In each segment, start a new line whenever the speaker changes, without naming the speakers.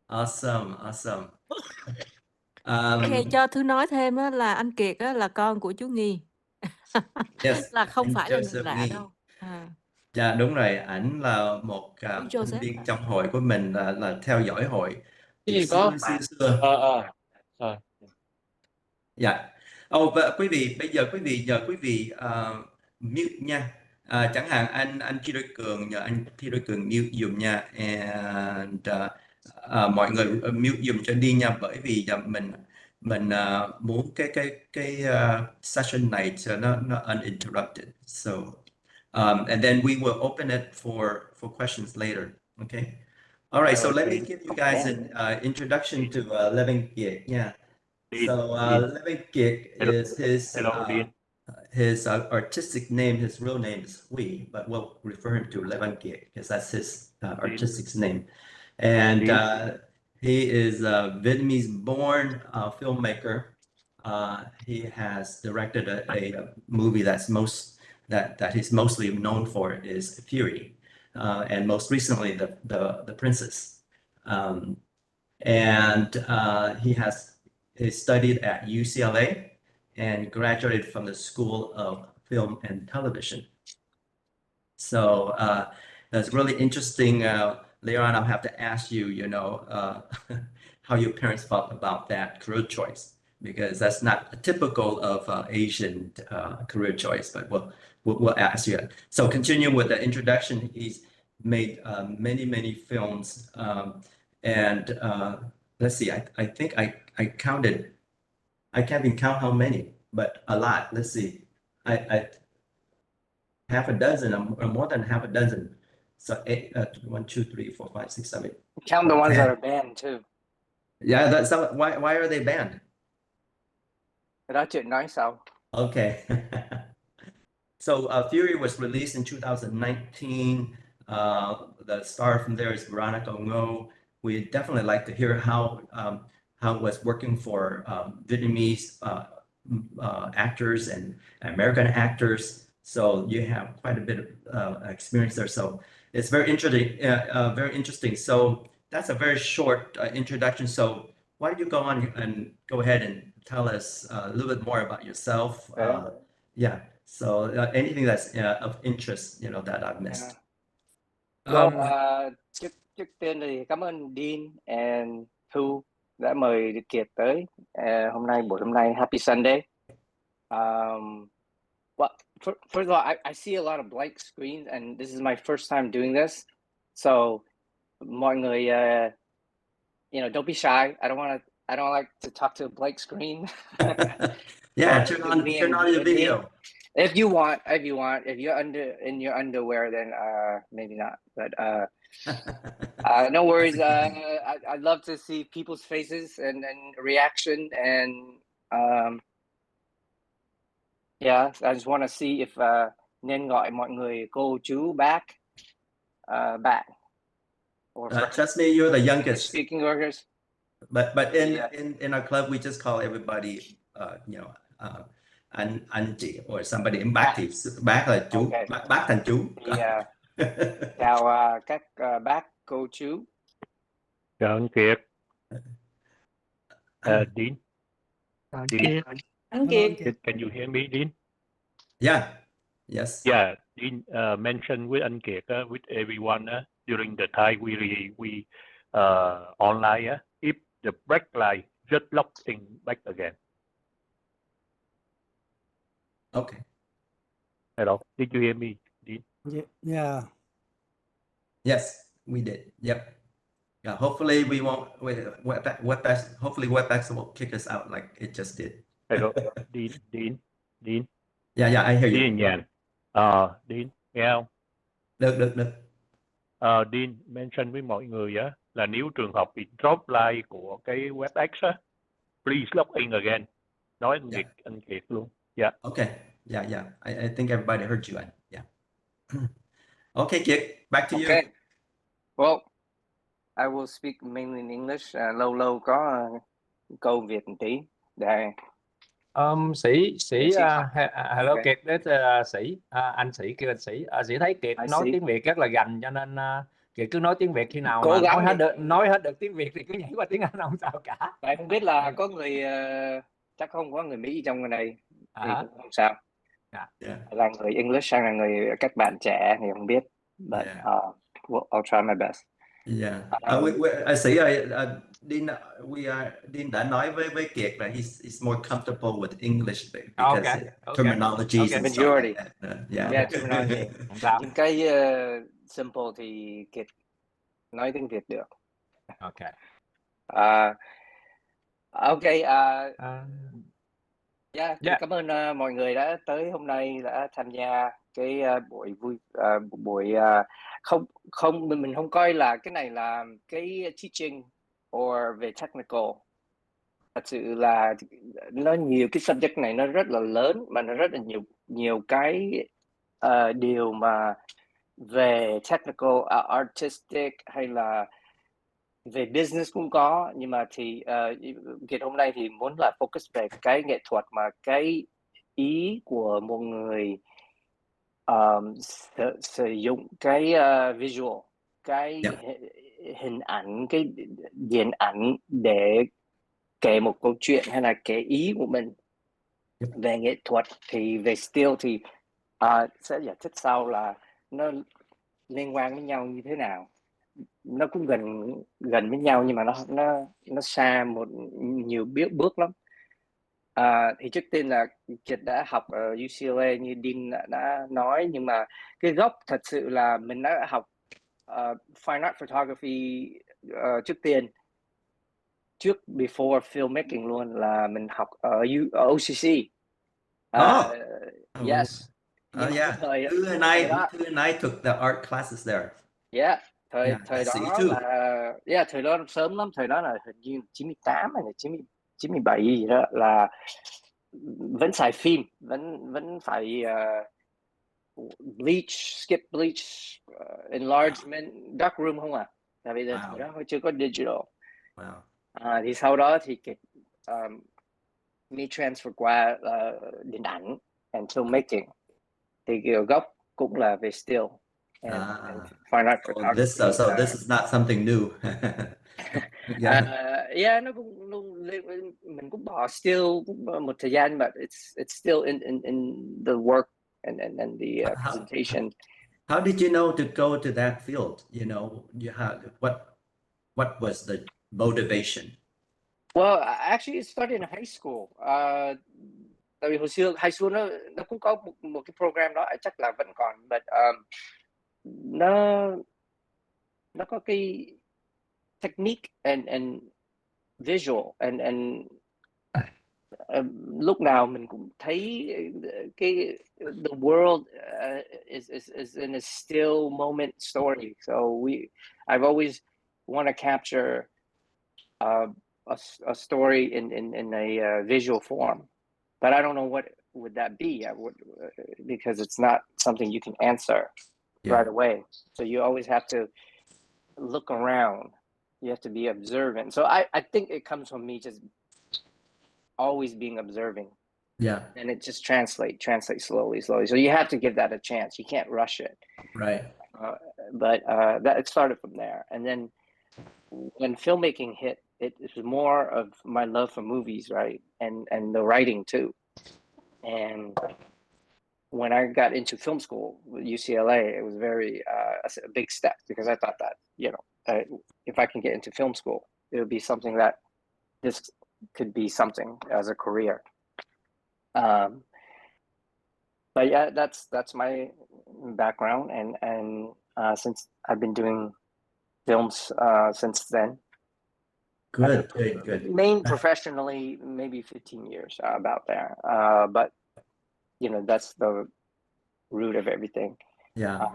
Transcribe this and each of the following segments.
Awesome, awesome.
Ok, cho Thư nói thêm á, là anh Kiệt á, là con của chú Nghi.
Yes,
Là không
anh
phải là người
Joseph
lạ
Nghi.
đâu. À,
Dạ đúng rồi, ảnh là một
chú
thành
Joseph.
viên trong hội của mình, là theo dõi hội
Cái
từ
gì
xưa
có
xưa xưa.
rồi.
Dạ. Và quý vị bây giờ quý vị nhờ quý vị mute nha. Chẳng hạn anh Thi Đôi Cường, nhờ anh Thi Đôi Cường mute dùm nha, and mọi người mute dùm cho đi nha, bởi vì mình muốn cái session này cho nó uninterrupted. So and then we will open it for questions later. Okay. All right. So let me give you guys an introduction to LeVan Kiet. Yeah. So LeVan Kiet is his artistic name. His real name is Huy, but we'll refer him to LeVan Kiet because that's his artistic name. And he is a Vietnamese-born filmmaker. He has directed a movie that he's mostly known for is Fury, and most recently the Princess. And he studied at UCLA and graduated from the School of Film and Television. So that's really interesting. Later on, I'll have to ask you, how your parents felt about that career choice, because that's not typical of Asian career choice, but we'll ask you. So continue with the introduction. He's made many films, and let's see. I think I counted. I can't even count how many, but a lot. Let's see. I half a dozen or more than half a dozen. So 1, 2, 3, 4, 5, 6, 7.
Count the ones that are banned too.
Yeah, that's why are they banned?
Cái đó chuyện nói sau.
Okay. So Fury was released in 2019. The star from there is Veronica Ngo. We definitely like to hear how it was working for Vietnamese actors and American actors. So you have quite a bit of experience there. So it's very interesting. Very interesting. So that's a very short introduction. So why don't you go on and go ahead and tell us a little bit more about yourself? Yeah. So anything that's of interest, that I've missed.
Trước tiên thì cảm ơn Dean and Thu đã mời Kiệt tới buổi hôm nay. Happy Sunday. Well, first of all, I see a lot of blank screens, and this is my first time doing this. So, mọi người, don't be shy. I don't like to talk to a blank screen.
Yeah, turn on the video.
If you want, if you're in your underwear, then maybe not. But no worries. I'd love to see people's faces and reaction, and yeah, I just want to see if nên gọi mọi người cô chú bác back or
Trust me, you're the youngest.
speaking workers.
But in our club, we just call everybody anh chị or somebody bác thì bác là chú,
Okay.
bác thành chú.
Thì, chào các bác cô chú.
Chào anh Kiệt. Dean. Dean.
Anh Kiệt.
Can you hear me, Dean?
Yeah. Yes.
Yeah. Dean mentioned with anh Kiệt, with everyone during the time we online. If the brake light just locking back again.
Okay.
Hello. Did you hear me, Dean?
Yeah.
Yes, we did. Yep. Yeah. Hopefully we won't. WebEx. Hopefully WebEx will kick us out like it just did.
Hello. Dean.
Yeah. I hear you.
Dean nhàn. Dean nghe không?
Được.
Dean mention với mọi người là nếu trường hợp bị drop line của cái WebEx please log in again. Nói anh Kiệt luôn. Yeah.
Okay. Yeah. I think everybody heard you. Yeah. Okay, Kiet, back to you.
Well, I will speak mainly in English. Lâu có câu Việt một tí. Đây.
Sĩ hello Kiệt, this Sĩ, anh Sĩ kêu anh Sĩ. Sĩ thấy Kiệt nói tiếng Việt rất là gành cho nên Kiệt cứ nói tiếng Việt, khi nào
Cố
mà
gắng đi.
nói hết được tiếng Việt thì cứ nhảy qua tiếng Anh, không sao cả.
Tại không biết là có người chắc không có người Mỹ trong này thì cũng không sao.
Yeah.
Là người English hay là người các bạn trẻ thì không biết. But
Yeah.
well, I'll try my best.
Yeah. I see. Dean đã nói với Kiệt là he's more comfortable with English because terminologies and stuff like that.
Yeah, terminology.
Không sao.
Những cái simple thì Kiệt nói tiếng Việt được.
Okay.
Okay.
Yeah.
Cảm ơn mọi người đã tới hôm nay, đã tham gia cái buổi không mình không coi là cái này là cái teaching or về technical. Thật sự là nó nhiều cái subject này, nó rất là lớn mà nó rất là nhiều cái điều mà về technical, artistic hay là về business cũng có, nhưng mà thì Kiệt hôm nay thì muốn là focus về cái nghệ thuật, mà cái ý của một người sử dụng cái visual, cái hình ảnh, cái điện ảnh để kể một câu chuyện hay là kể ý của mình về nghệ thuật. Thì về still thì sẽ giải thích sau là nó liên quan với nhau như thế nào. Nó cũng gần với nhau nhưng mà nó xa nhiều bước lắm. Thì trước tiên là Kiệt đã học ở UCLA như Dean đã nói, nhưng mà cái gốc thật sự là mình đã học fine art photography trước tiên, trước before filmmaking luôn, là mình học ở OCC. Yes. Nhưng mà cái thời đó,
Thư and I took the art classes there.
Yeah, thời
I see
đó
too.
là thời đó sớm lắm, thời đó là hình như 98 hay là 97 gì đó, là vẫn xài phim, vẫn phải bleach, skip bleach, enlargement, dark room không à. Tại bây giờ thời đó chưa có digital. Thì sau đó thì me transfer qua điện ảnh and filmmaking. Thì kiểu gốc cũng là về still and fine art photography.
So this is not something new.
Nó cũng mình cũng bỏ still cũng một thời gian, but it's still in the work and the presentation.
How did you know to go to that field? You know, what was the motivation?
Well, actually it started in high school. Tại vì hồi xưa high school nó cũng có một cái program đó, chắc là vẫn còn, but nó có cái technique and visual and lúc nào mình cũng thấy cái the world is in a still moment story. So I've always want to capture a story in a visual form, but I don't know what would that be. Because it's not something you can answer right away. So you always have to look around. You have to be observant. So I think it comes from me just always being observing. And it just translates slowly. So you have to give that a chance. You can't rush it.
Right.
But that it started from there. And then when filmmaking hit, it was more of my love for movies, right? And the writing too. And when I got into film school with UCLA, it was very a big step, because I thought that, if I can get into film school, it would be something that this could be something as a career. But yeah, that's my background, and since I've been doing films since then.
Good.
Main professionally, maybe 15 years, about there. But that's the root of everything.
Yeah.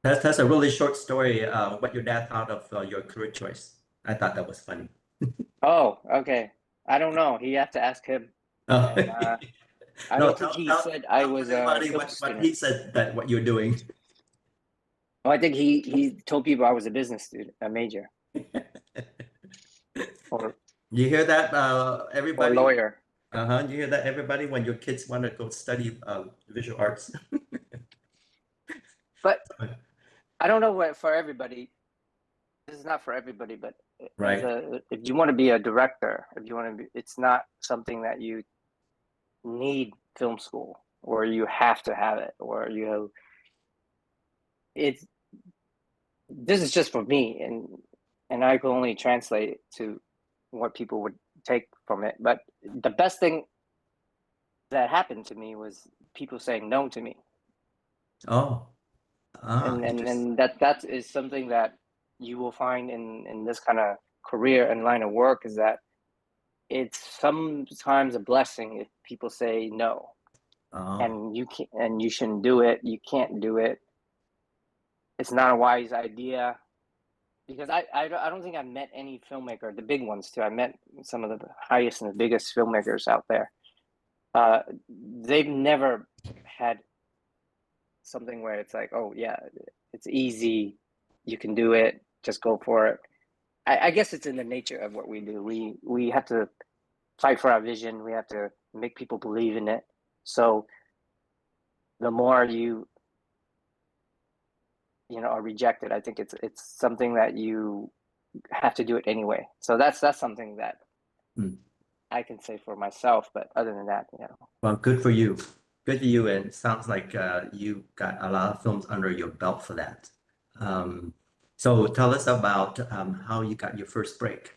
That's a really short story. What your dad thought of your career choice. I thought that was funny.
Oh, okay. I don't know. You have to ask him. And, I don't think he said I was a film student.
What he said that what you're doing.
Oh, I think he told people I was a business student, a major. Or
you hear that, everybody?
Or lawyer.
You hear that, everybody, when your kids want to go study visual arts.
But I don't know what for everybody. This is not for everybody, but
Right.
if you want to be a director, if you want to be, it's not something that you need film school or you have to have it or it's this is just for me and I can only translate it to what people would take from it. But the best thing that happened to me was people saying no to me.
Oh, interesting.
And that is something that you will find in this kind of career and line of work, is that it's sometimes a blessing if people say no.
Oh,
And you can't, and you shouldn't do it, you can't do it, it's not a wise idea. Because I don't think I met any filmmaker, the big ones too. I met some of the highest and the biggest filmmakers out there. They've never had something where it's like, oh yeah, it's easy, you can do it, just go for it. I guess it's in the nature of what we do. We have to fight for our vision. We have to make people believe in it. So the more you are rejected, I think it's something that you have to do it anyway. So that's something that I can say for myself. But other than that,
well, good for you. Good for you. And it sounds like you got a lot of films under your belt for that. So tell us about how you got your first break.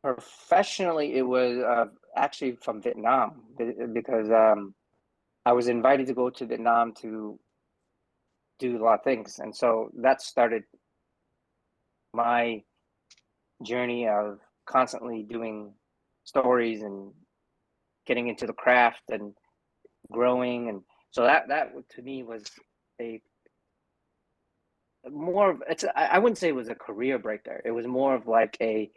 Professionally, it was actually from Vietnam, because I was invited to go to Vietnam to do a lot of things. And so that started my journey of constantly doing stories and getting into the craft and growing. And so that to me was a more of, I wouldn't say it was a career breaker. It was more of like a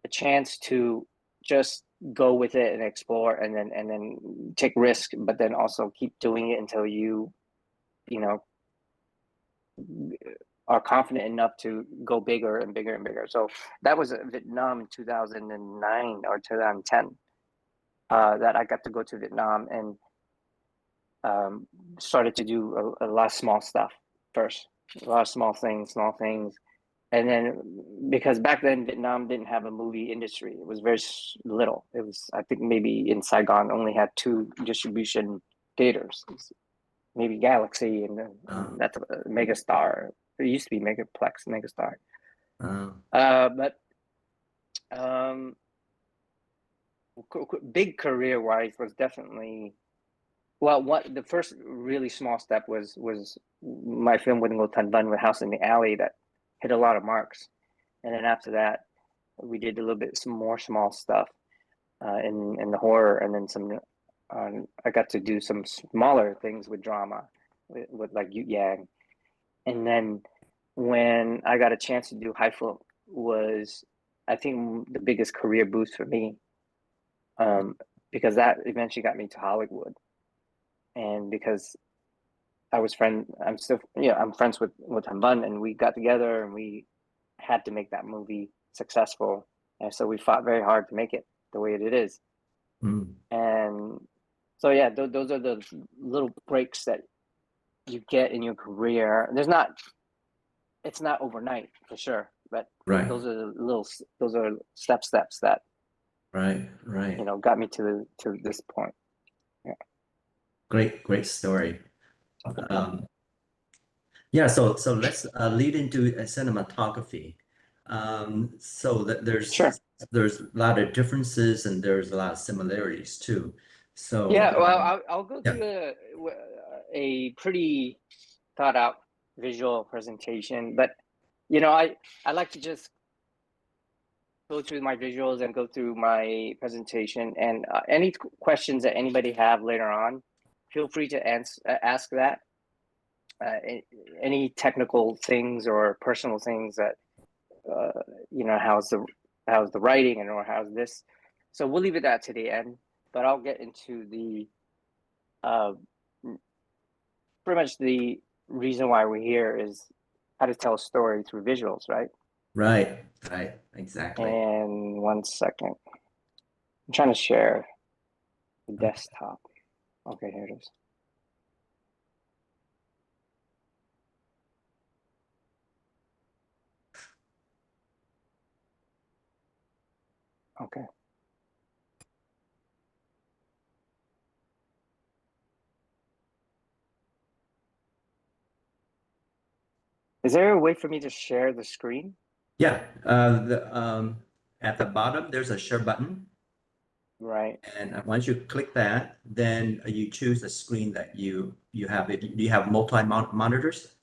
chance to just go with it and explore and then take risk, but then also keep doing it until you are confident enough to go bigger and bigger and bigger. So that was Vietnam in 2009 or 2010, that I got to go to Vietnam and started to do a lot of small stuff first, a lot of small things. And then, because back then Vietnam didn't have a movie industry, it was very little. It was, I think maybe in Saigon only had 2 distribution theaters, maybe Galaxy and that's a Megastar. It used to be Megaplex, Megastar. But big career wise was definitely, well, what the first really small step was my film with Ngo Tan Bun with House in the Alley, that hit a lot of marks. And then after that, we did a little bit some more small stuff in the horror, and then some I got to do some smaller things with drama with like Yu Yang. And then when I got a chance to do high film was, I think, the biggest career boost for me, because that eventually got me to Hollywood. And because I'm friends with Han Bun, and we got together and we had to make that movie successful. And so we fought very hard to make it the way it is. And so, yeah, those are the little breaks that you get in your career. It's not overnight for sure, but those are steps that got me to this point.
Great story. Yeah, so let's lead into cinematography. So there's a lot of differences and there's a lot of similarities too. So
yeah, well, I'll go through a pretty thought out visual presentation, but I like to just go through my visuals and go through my presentation, and any questions that anybody have later on, feel free to ask that. Any technical things or personal things that how's the writing, or how's this. So we'll leave it that to the end, but I'll get into the pretty much the reason why we're here is how to tell a story through visuals, right?
Right, exactly.
And 1 second, I'm trying to share The desktop. Okay, here it is. Okay. Is there a way for me to share the screen?
Yeah, at the bottom, there's a share button.
Right.
And once you click that, then you choose the screen that you have. Do you have multi monitors?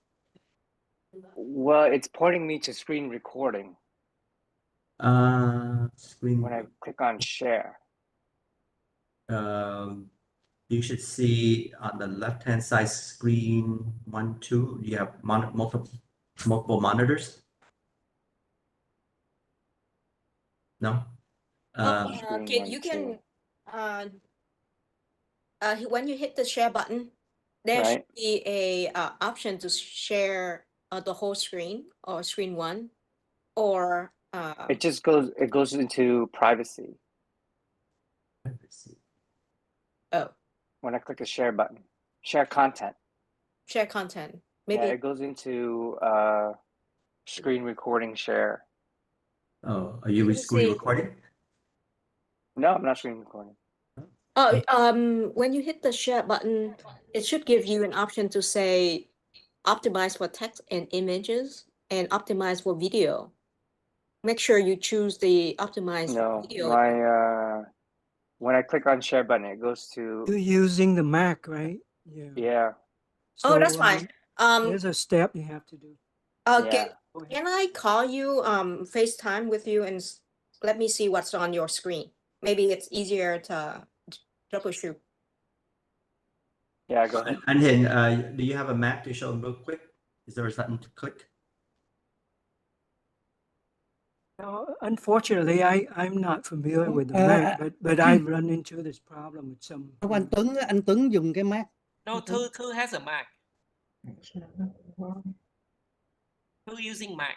Well, it's pointing me to screen recording
Screen.
when I click on share.
You should see on the left-hand side screen 1, 2. You have multiple monitors. No.
Screen
Kiet,
1,
you
2.
can when you hit the share button, there should
Right.
be a option to share the whole screen or screen one, or
It just goes into privacy
Let's see.
oh,
when I click the share button. Share content.
share content.
Yeah,
Maybe
it goes into screen recording share.
Oh, are you
Let me
screen
see.
recording?
No, I'm not screen recording.
Oh, when you hit the share button, it should give you an option to say optimize for text and images and optimize for video. Make sure you choose the optimize for
No,
video.
my when I click on share button, it goes to
You're using the Mac, right? Yeah.
yeah,
Oh, that's
So,
fine.
there's a step you have to do.
yeah.
Can I call you, FaceTime with you and let me see what's on your screen? Maybe it's easier to troubleshoot.
Yeah, go ahead.
And then, do you have a map to show them real quick? Is there something to click?
No, unfortunately, I'm not familiar with the Mac, but I've run into this problem with some.
Anh Tuấn dùng cái Mac.
No, Thư has a Mac. Thư using Mac.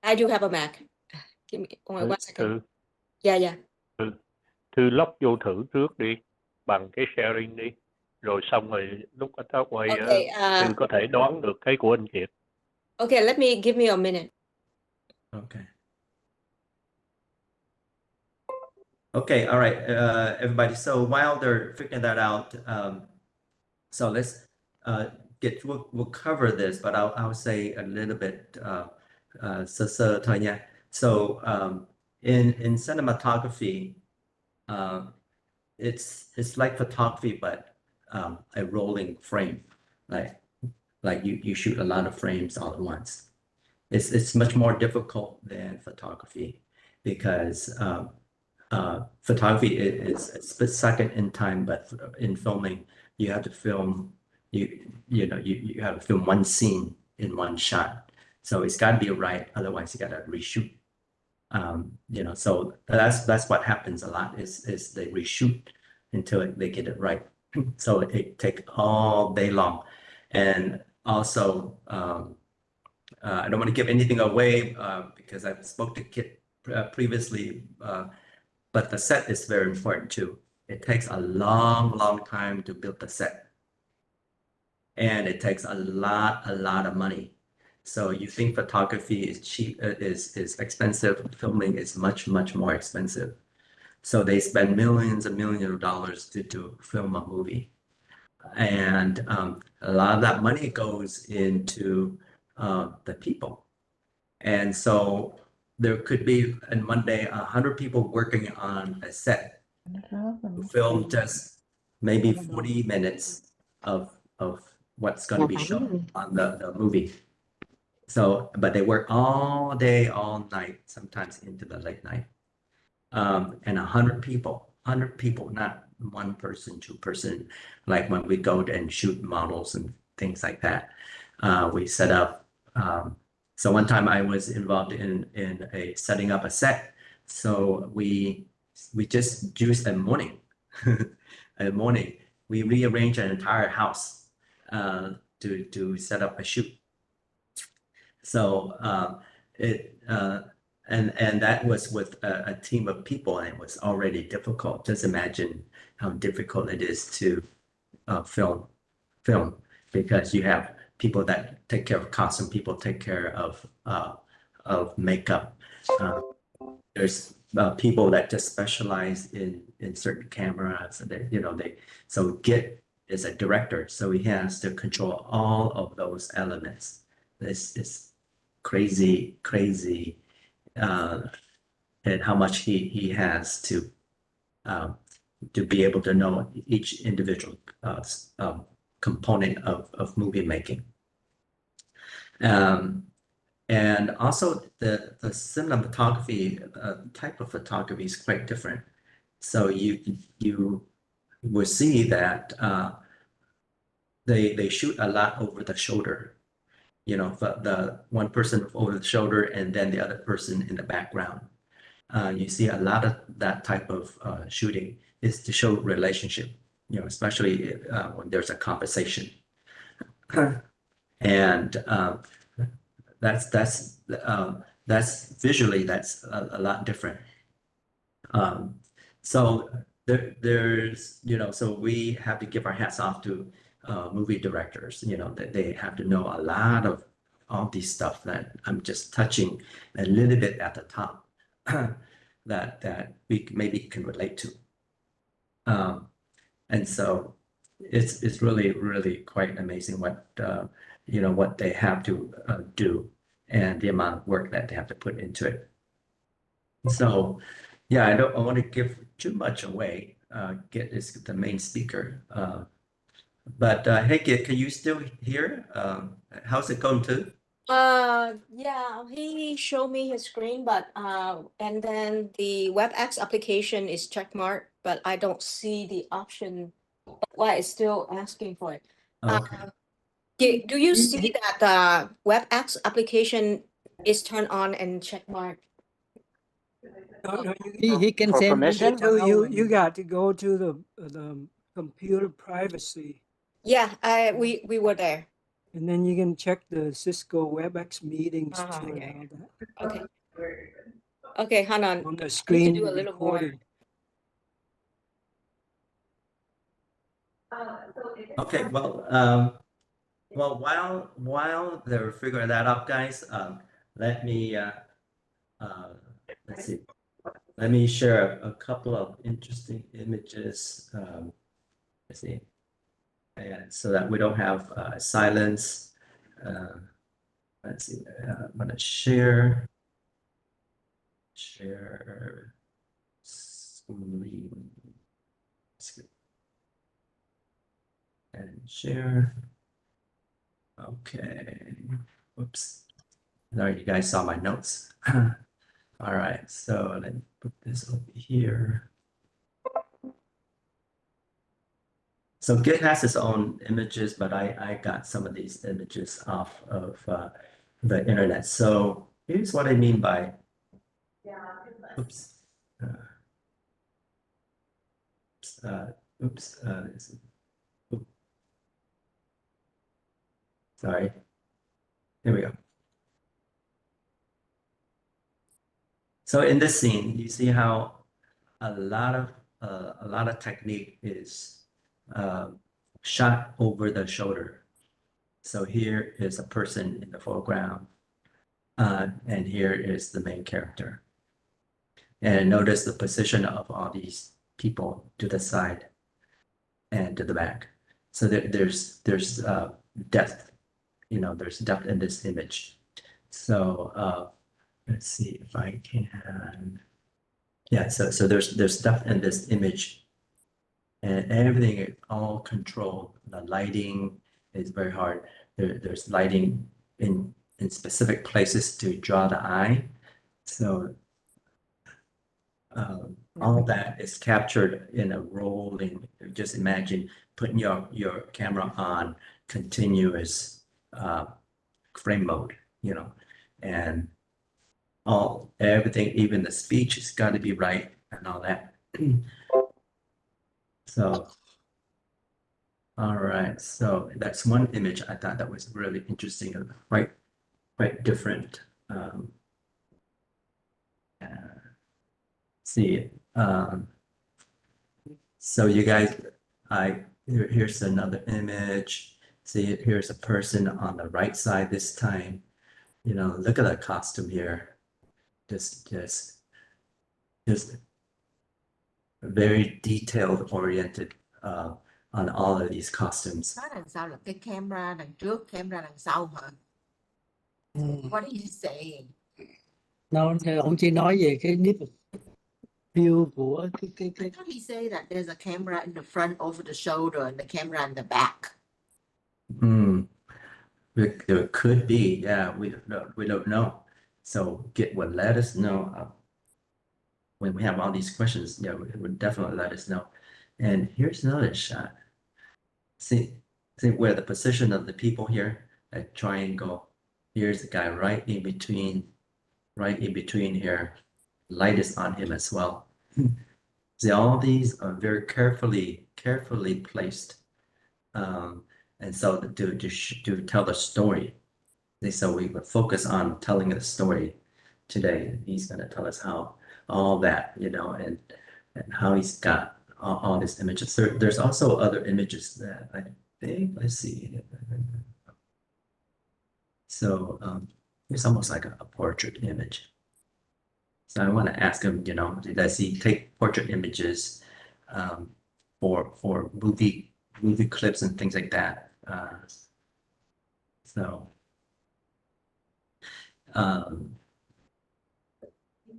I do have a Mac. Give me only one second. Yeah.
Thư log vô thử trước đi bằng cái sharing đi, rồi xong rồi lúc anh ta quay
Okay,
Thư có thể đoán được cái của anh Kiệt.
okay, give me a minute.
Okay. Okay, all right, everybody. So while they're figuring that out, so let's we'll cover this, but I'll say a little bit sơ thôi nha. So in cinematography, it's like photography, but a rolling frame, like you shoot a lot of frames all at once. It's much more difficult than photography because photography is a split second in time, but in filming, you have to film you have to film one scene in one shot. So it's got to be right, otherwise you got to reshoot. So that's what happens a lot is they reshoot until they get it right. So it takes all day long, and also I don't want to give anything away because I spoke to Kit previously, but the set is very important too. It takes a long time to build the set, and it takes a lot of money. So you think photography is cheap, is expensive, filming is much more expensive. So they spend millions and millions of dollars to film a movie. And a lot of that money goes into the people. And so there could be in one day 100 people working on a set to film just maybe 40 minutes of what's going to be shown on the movie. So, but they work all day, all night, sometimes into the late night. And 100 people, not one person, two person, like when we go and shoot models and things like that. We set up, so one time I was involved in a setting up a set. So we just used a morning, we rearranged an entire house to set up a shoot. So And that was with a team of people, and it was already difficult. Just imagine how difficult it is to film, because you have people that take care of costume, people take care of makeup. There's people that just specialize in certain cameras, and so Git is a director, so he has to control all of those elements. This is crazy, and how much he has to be able to know each individual component of movie making. And also the cinematography type of photography is quite different. So you will see that they shoot a lot over the shoulder. The one person over the shoulder and then the other person in the background. You see a lot of that type of shooting is to show relationship, especially when there's a conversation. And that's visually, that's a lot different. So there's, so we have to give our hats off to movie directors, that they have to know a lot of all these stuff that I'm just touching a little bit at the top that we maybe can relate to. And so it's really quite amazing what what they have to do and the amount of work that they have to put into it. So yeah, I want to give too much away. Get is the main speaker. But hey, Kiet, can you still hear? How's it going too?
Yeah, he showed me his screen, but and then the WebEx application is checkmarked, but I don't see the option. Why it's still asking for it?
Okay.
Do you see that the WebEx application is turned on and checkmarked?
No,
He can
For
send
permission?
so you
you
got to go to the computer privacy,
Yeah, we were there.
and then you can check the Cisco WebEx meetings
Uh-huh,
too,
yeah,
and all that
Okay. Okay, hold on.
on the
I need to
screen
do a little more.
recording.
Okay. Well, while they're figuring that out, guys, let me let's see. Let me share a couple of interesting images. Let's see, and so that we don't have silence. Let's see. I'm gonna share screen and share. Okay. Whoops. There, you guys saw my notes. All right, so let me put this over here. So Git has its own images, but I got some of these images off of the internet. So here's what I mean by, oops, oops, sorry. Here we go. So in this scene, you see how a lot of technique is shot over the shoulder. So here is a person in the foreground, and here is the main character. And notice the position of all these people to the side and to the back. So there's depth, there's depth in this image. So let's see if I can. Yeah, so there's depth in this image, and everything is all controlled. The lighting is very hard. There's lighting in specific places to draw the eye. So all that is captured in a rolling. Just imagine putting your camera on continuous frame mode, and everything, even the speech has got to be right and all that. So, all right. So that's one image I thought that was really interesting and quite different. see. So you guys, here's another image. See, here's a person on the right side this time. You know, look at the costume here. Just very detailed oriented on all of these costumes.
Nói đằng sau là cái camera đằng trước, camera đằng sau hả? What are you saying?
Nó ông chỉ nói về cái deep view của
I thought he said that there's a camera in the front over the shoulder and the camera in the back.
There could be, yeah, we don't know. So let us know when we have all these questions. Yeah, we would definitely let us know. And here's another shot. See where the position of the people here, that triangle. Here's the guy right in between here. Light is on him as well. See, all these are very carefully placed. And so to tell the story. So we would focus on telling the story today. He's going to tell us how all that, you know, and how he's got all these images. There's also other images that I think, let's see. So it's almost like a portrait image. So I want to ask him, you know, does he take portrait images for movie clips and things like that?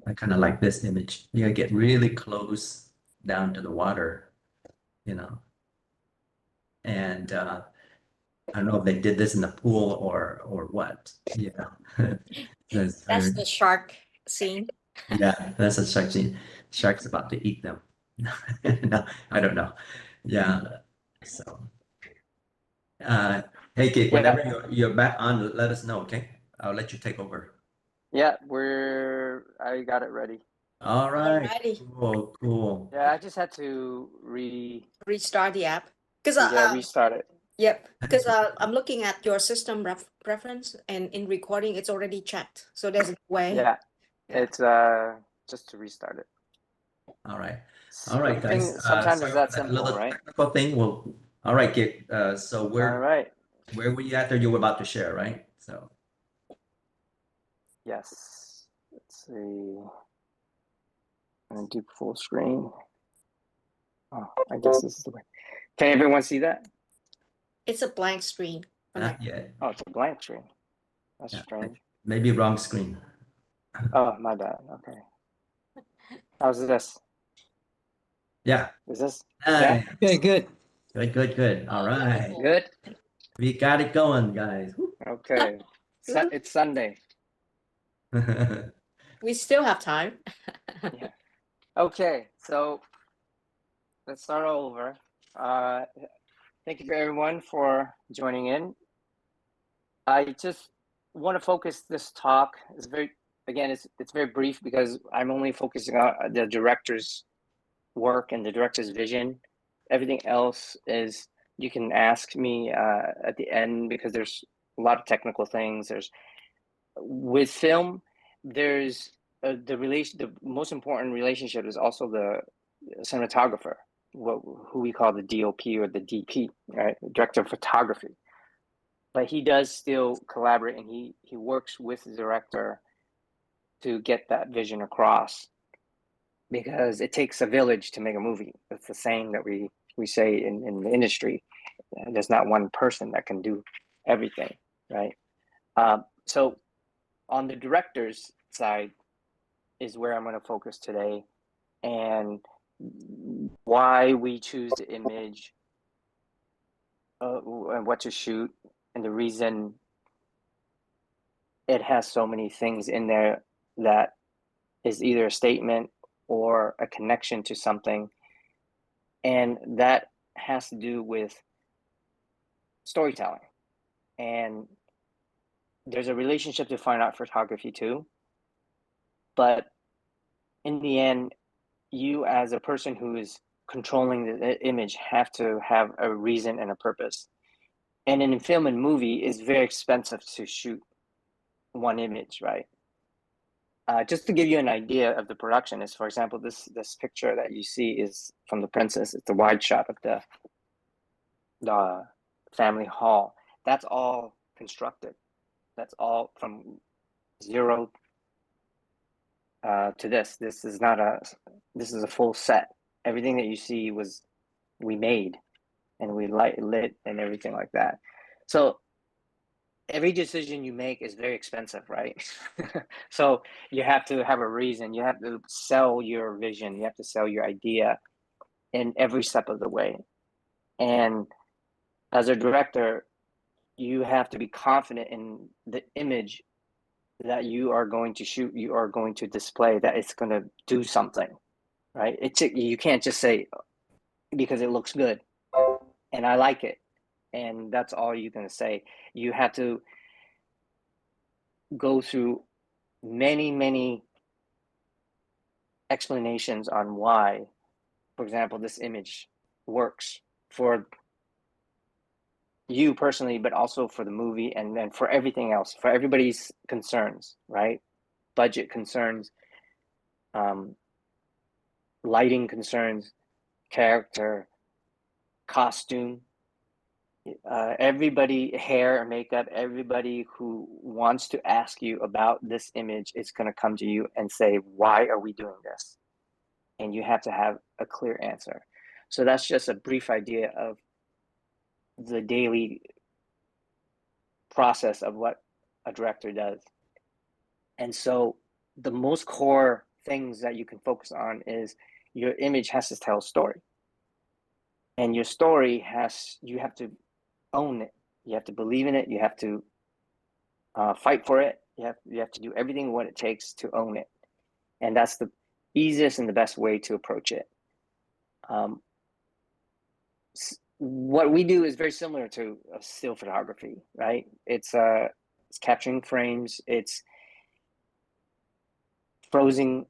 I kind of like this image. You gotta get really close down to the water, you know. And I don't know if they did this in the pool or what, you know.
That's the shark scene.
Yeah, that's a shark scene. Shark's about to eat them. No, I don't know. Yeah, so. Hey, Kiet, whenever you're back on, let us know, okay? I'll let you take over.
Yeah, I got it ready.
All right.
Alrighty.
Cool.
Yeah, I just had to
Restart the app.
restart it.
Yep, because I'm looking at your system preference, and in recording it's already checked. So there's a way.
Yeah,
Yeah.
it's just to restart it.
All right. All right, guys.
Sometimes
Sorry
it's that
for
simple,
little
right?
technical thing. All right, Kiet. So
All right.
where were you at, or you were about to share, right? So
Yes. Let's see. I'm gonna do full screen. Oh, I guess this is the way. Can everyone see that?
It's a blank screen.
not yet.
Oh, it's a blank screen. That's
Yeah,
strange.
maybe wrong screen.
Oh, my bad. Okay. How's this?
Yeah.
Is this?
Nice.
Yeah.
good.
Good. All right.
Good.
We got it going, guys.
Okay. It's Sunday.
We still have time.
Yeah. Okay, so let's start over. Thank you everyone for joining in. I just want to focus this talk. It's very brief because I'm only focusing on the director's work and the director's vision. Everything else is you can ask me at the end because there's a lot of technical things. With film, there's the most important relationship is also the cinematographer, who we call the DOP or the DP, right? Director of photography. But he does still collaborate, and he works with the director to get that vision across, because it takes a village to make a movie. It's the saying that we say in the industry. There's not one person that can do everything, right? So on the director's side is where I'm going to focus today, and why we choose the image, and what to shoot, and the reason it has so many things in there that is either a statement or a connection to something. And that has to do with storytelling. And there's a relationship to fine art photography too. But in the end, you as a person who is controlling the image have to have a reason and a purpose. And in film and movie, it's very expensive to shoot one image, right? just to give you an idea of the production is, for example, this picture that you see is from The Princess. It's a wide shot of the family hall. That's all constructed. That's all from zero to this. This is a full set. Everything that you see we made, and we lit and everything like that. So every decision you make is very expensive, right? So you have to have a reason. You have to sell your vision. You have to sell your idea in every step of the way. And as a director, you have to be confident in the image that you are going to shoot, you are going to display, that it's going to do something, right? You can't just say because it looks good and I like it, and that's all you're going to say. You have to go through many explanations on why, for example, this image works for you personally, but also for the movie, and then for everything else, for everybody's concerns, right? Budget concerns, lighting concerns, character, costume, everybody, hair, makeup, everybody who wants to ask you about this image is going to come to you and say, why are we doing this? And you have to have a clear answer. So that's just a brief idea of the daily process of what a director does. And so the most core things that you can focus on is your image has to tell a story. And your story you have to own it. You have to believe in it. You have to fight for it. You have to do everything what it takes to own it. And that's the easiest and the best way to approach it. What we do is very similar to still photography, right? It's capturing frames. It's freezing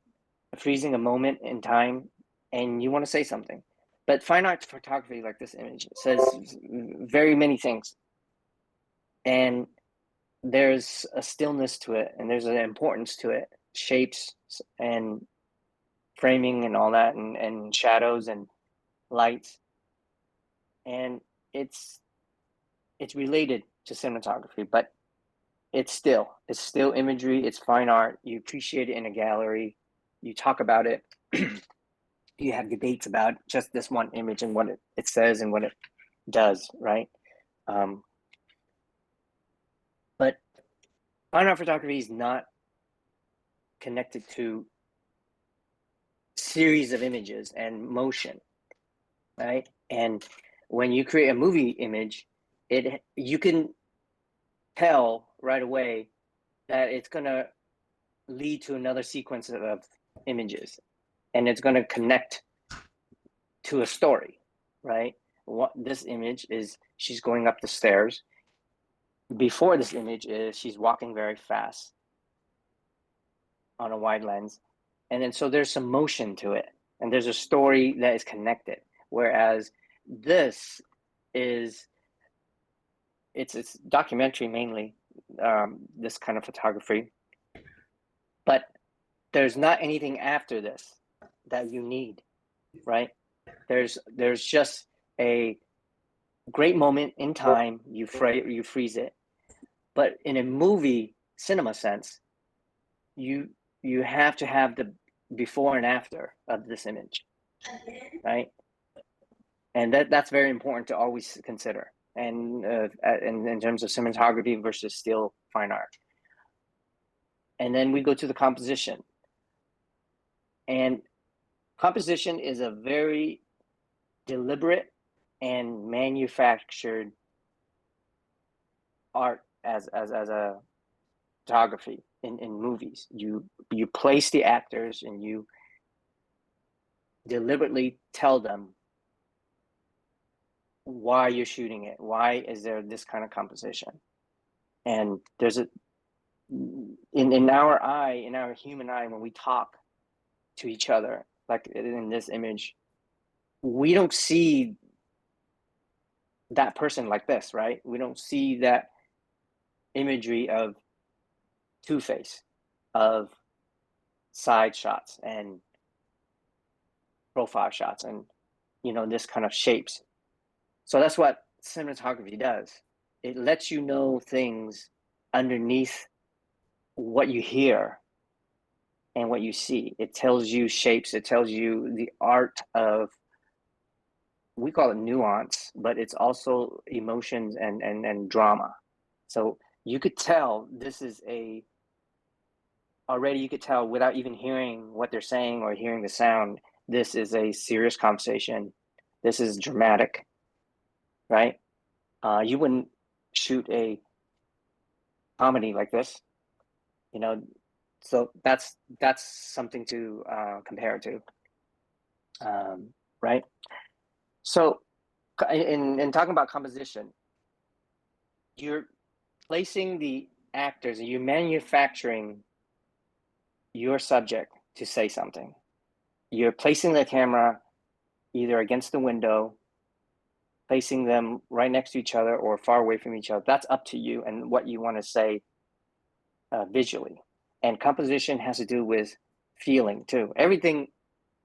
a moment in time, and you want to say something. But fine art photography, like this image, says very many things. And there's a stillness to it, and there's an importance to it, shapes and framing and all that, and shadows and lights. And it's related to cinematography, but it's still imagery. It's fine art. You appreciate it in a gallery. You talk about it. You have debates about just this one image and what it says and what it does, right? But fine art photography is not connected to series of images and motion, right? And when you create a movie image, you can tell right away that it's going to lead to another sequence of images, and it's going to connect to a story, right? What this image is, she's going up the stairs. Before this image is she's walking very fast on a wide lens. And then so there's some motion to it, and there's a story that is connected. Whereas this is it's documentary mainly, this kind of photography, but there's not anything after this that you need, right? There's just a great moment in time. You freeze it. But in a movie cinema sense, you have to have the before and after of this image, right? And that's very important to always consider. And in terms of cinematography versus still fine art. And then we go to the composition. And composition is a very deliberate and manufactured art as a photography in movies. You place the actors and you deliberately tell them why you're shooting it. Why is there this kind of composition? And there's in our human eye, when we talk to each other, like in this image, we don't see that person like this, right? We don't see that imagery of Two-Face, of side shots and profile shots and, you know, this kind of shapes. So that's what cinematography does. It lets you know things underneath what you hear and what you see. It tells you shapes. It tells you the art of, we call it nuance, but it's also emotions and drama. So you could tell this is already you could tell without even hearing what they're saying or hearing the sound, this is a serious conversation. This is dramatic, right? You wouldn't shoot a comedy like this, you know. So that's something to compare it to, right? So in talking about composition, you're placing the actors, you're manufacturing your subject to say something. You're placing the camera either against the window, placing them right next to each other or far away from each other. That's up to you and what you want to say visually. And composition has to do with feeling too. Everything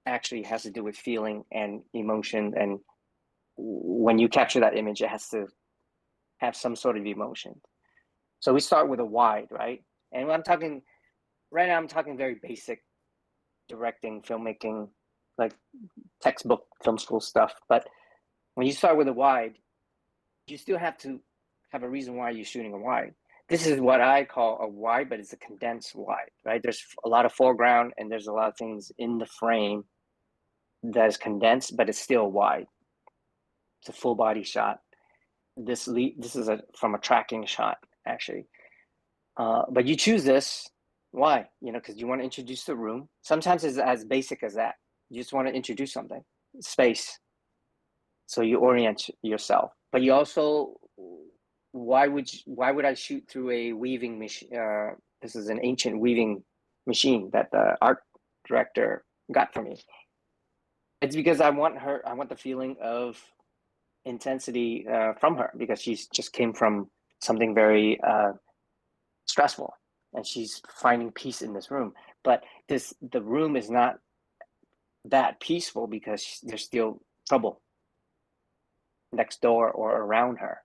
actually has to do with feeling and emotion. And when you capture that image, it has to have some sort of emotion. So we start with a wide, right? And when I'm talking right now, I'm talking very basic directing, filmmaking, like textbook film school stuff. But when you start with a wide, you still have to have a reason why you're shooting a wide. This is what I call a wide, but it's a condensed wide, right? There's a lot of foreground and there's a lot of things in the frame that is condensed, but it's still wide. It's a full body shot. This is from a tracking shot, actually. But you choose this, why? You know, because you want to introduce the room. Sometimes it's as basic as that. You just want to introduce something, space. So you orient yourself. But you also, why would I shoot through a weaving machine? This is an ancient weaving machine that the art director got for me. It's because I want the feeling of intensity from her, because she's just came from something very stressful and she's finding peace in this room. But the room is not that peaceful because there's still trouble next door or around her.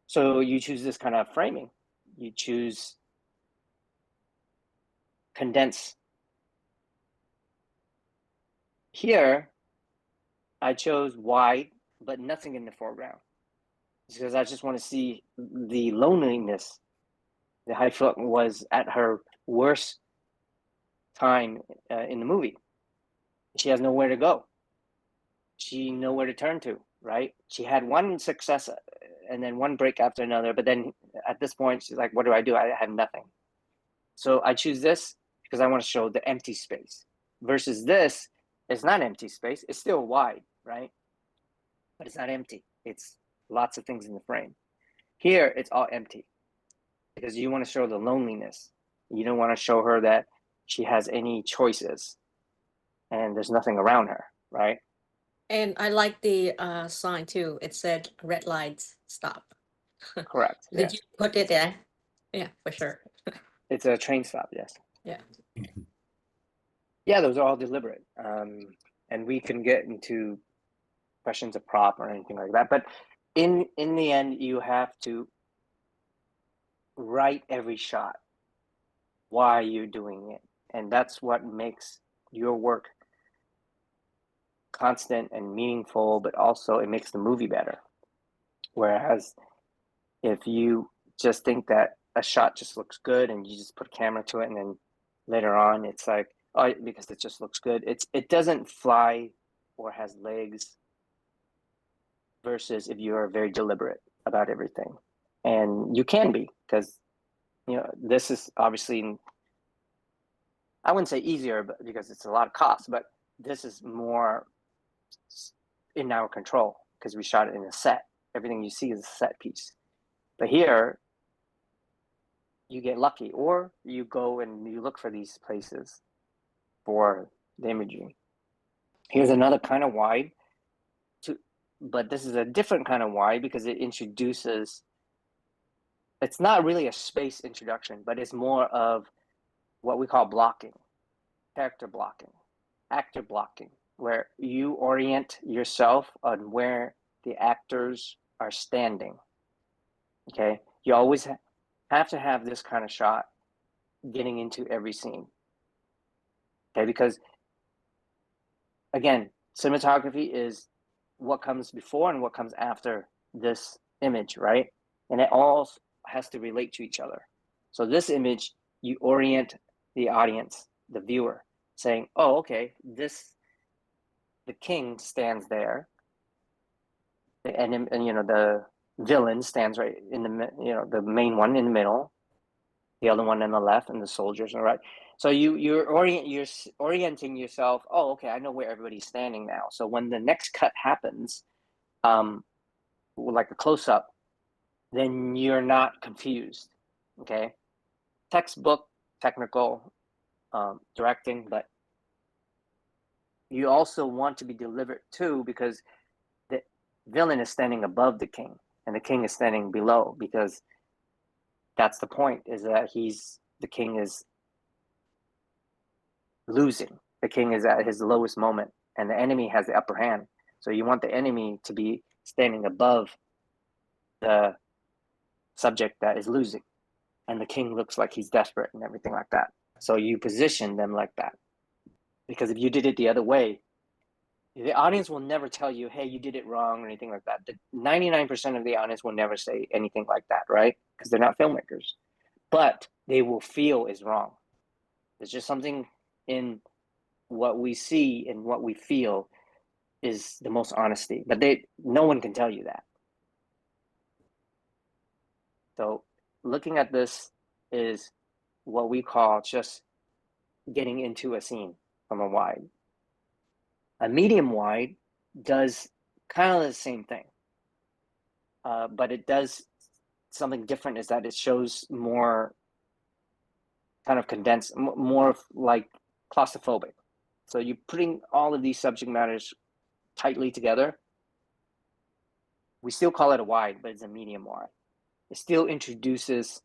So you choose this kind of framing. You choose condense. Here, I chose wide, but nothing in the foreground, because I just want to see the loneliness that Hai Phượng was at her worst time in the movie. She has nowhere to go. She nowhere to turn to, right? She had one success and then one break after another, but then at this point, she's like, what do? I have nothing. So I choose this because I want to show the empty space, versus this is not empty space. It's still wide, right? But it's not empty. It's lots of things in the frame. Here, it's all empty because you want to show the loneliness. You don't want to show her that she has any choices and there's nothing around her, right?
And I like the sign too. It said red lights, stop.
Correct.
Did
Yes.
you put it there? Yeah, for sure.
It's a train stop, yes.
Yeah.
Yeah, those are all deliberate. And we can get into questions of prop or anything like that. But in the end, you have to write every shot, why you're doing it. And that's what makes your work constant and meaningful, but also it makes the movie better. Whereas if you just think that a shot just looks good and you just put a camera to it and then later on it's like, oh, because it just looks good, it doesn't fly or has legs, versus if you are very deliberate about everything. And you can be, because you know this is obviously, I wouldn't say easier, but because it's a lot of cost, but this is more in our control because we shot it in a set. Everything you see is a set piece. But here, you get lucky, or you go and you look for these places for the imagery. Here's another kind of wide, but this is a different kind of wide because it introduces, it's not really a space introduction, but it's more of what we call blocking, character blocking, actor blocking, where you orient yourself on where the actors are standing. Okay, you always have to have this kind of shot getting into every scene. Okay, because again, cinematography is what comes before and what comes after this image, right? And it all has to relate to each other. So this image, you orient the audience, the viewer, saying, oh, okay, the king stands there, and you know, the villain stands right in the, you know, the main one in the middle, the other one on the left, and the soldiers on the right. So you're orienting yourself. Oh, okay, I know where everybody's standing now. So when the next cut happens, like a close up, then you're not confused. Okay, textbook technical directing, but you also want to be deliberate too, because the villain is standing above the king and the king is standing below, because that's the point, is that the king is losing. The king is at his lowest moment and the enemy has the upper hand. So you want the enemy to be standing above the subject that is losing, and the king looks like he's desperate and everything like that. So you position them like that, because if you did it the other way, the audience will never tell you, hey, you did it wrong or anything like that. The 99% of the audience will never say anything like that, right? Because they're not filmmakers. But they will feel is wrong. There's just something in what we see and what we feel is the most honesty. But no one can tell you that. So looking at this is what we call just getting into a scene from a wide. A medium wide does kind of the same thing, but it does something different, is that it shows more kind of condensed, more like claustrophobic. So you're putting all of these subject matters tightly together. We still call it a wide, but it's a medium wide. It still introduces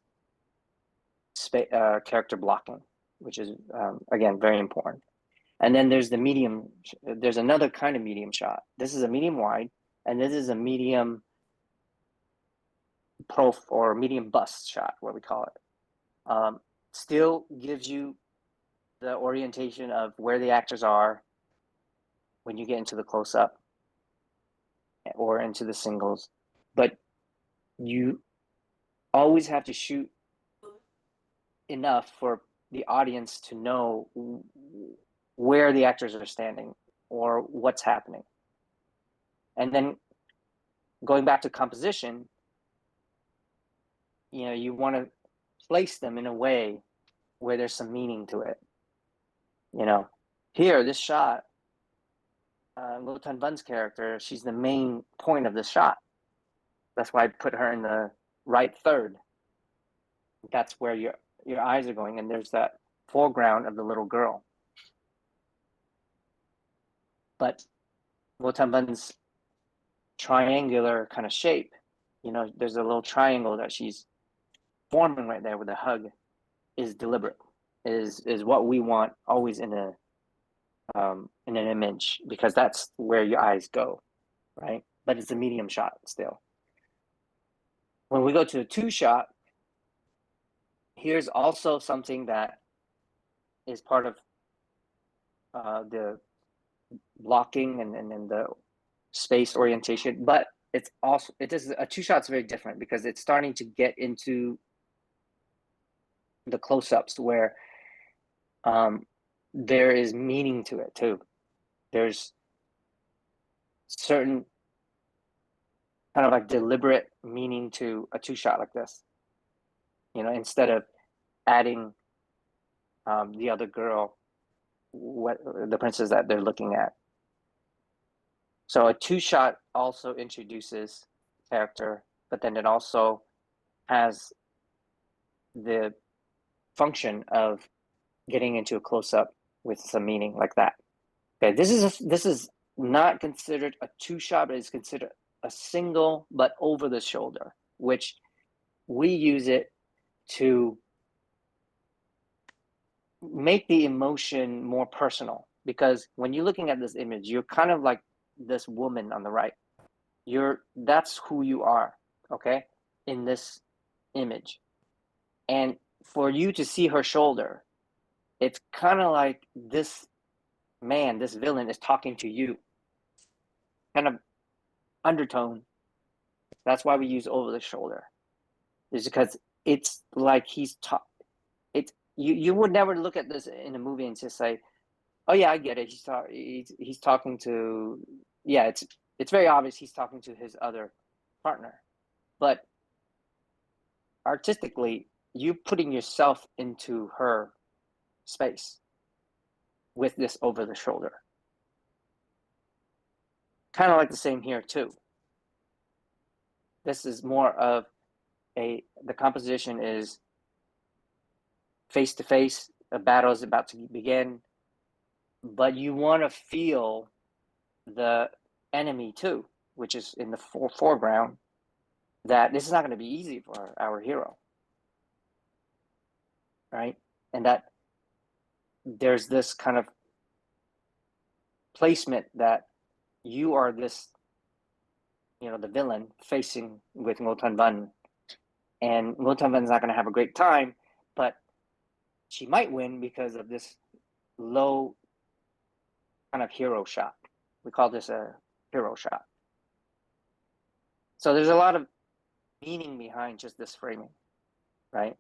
character blocking, which is, again, very important. And then there's the medium, there's another kind of medium shot. This is a medium wide, and this is a medium prof or medium bust shot, what we call it. Still gives you the orientation of where the actors are when you get into the close-up or into the singles, but you always have to shoot enough for the audience to know where the actors are standing or what's happening. And then going back to composition, you know, you want to place them in a way where there's some meaning to it. You know, here, this shot, Lotan Bun's character, she's the main point of this shot. That's why I put her in the right third. That's where your eyes are going, and there's that foreground of the little girl. But Lotan Bun's triangular kind of shape, you know, there's a little triangle that she's forming right there with a hug, is deliberate, is what we want always in an image, because that's where your eyes go, right? But it's a medium shot still. When we go to a two shot, here's also something that is part of the blocking and the space orientation, but it is a two shot's very different, because it's starting to get into the close-ups where there is meaning to it too. There's certain kind of like deliberate meaning to a two shot like this. You know, instead of adding the other girl, the princess that they're looking at. So a two shot also introduces character, but then it also has the function of getting into a close-up with some meaning like that. Okay, this is not considered a two shot, but it's considered a single but over the shoulder, which we use it to make the emotion more personal, because when you're looking at this image, you're kind of like this woman on the right. That's who you are, okay, in this image. And for you to see her shoulder, it's kind of like this man, this villain, is talking to you, kind of undertone. That's why we use over the shoulder, is because it's like you would never look at this in a movie and just say, oh yeah, I get it, he's talking to, yeah, it's very obvious he's talking to his other partner. But artistically, you putting yourself into her space with this over the shoulder. Kind of like the same here too. This is more of the composition is face to face, a battle is about to begin, but you want to feel the enemy too, which is in the foreground, that this is not going to be easy for our hero, right? And that there's this kind of placement that you are this, the villain facing with Ngô Thanh Vân, and Ngô Thanh Vân is not going to have a great time, but she might win because of this low kind of hero shot. We call this a hero shot. So there's a lot of meaning behind just this framing, right?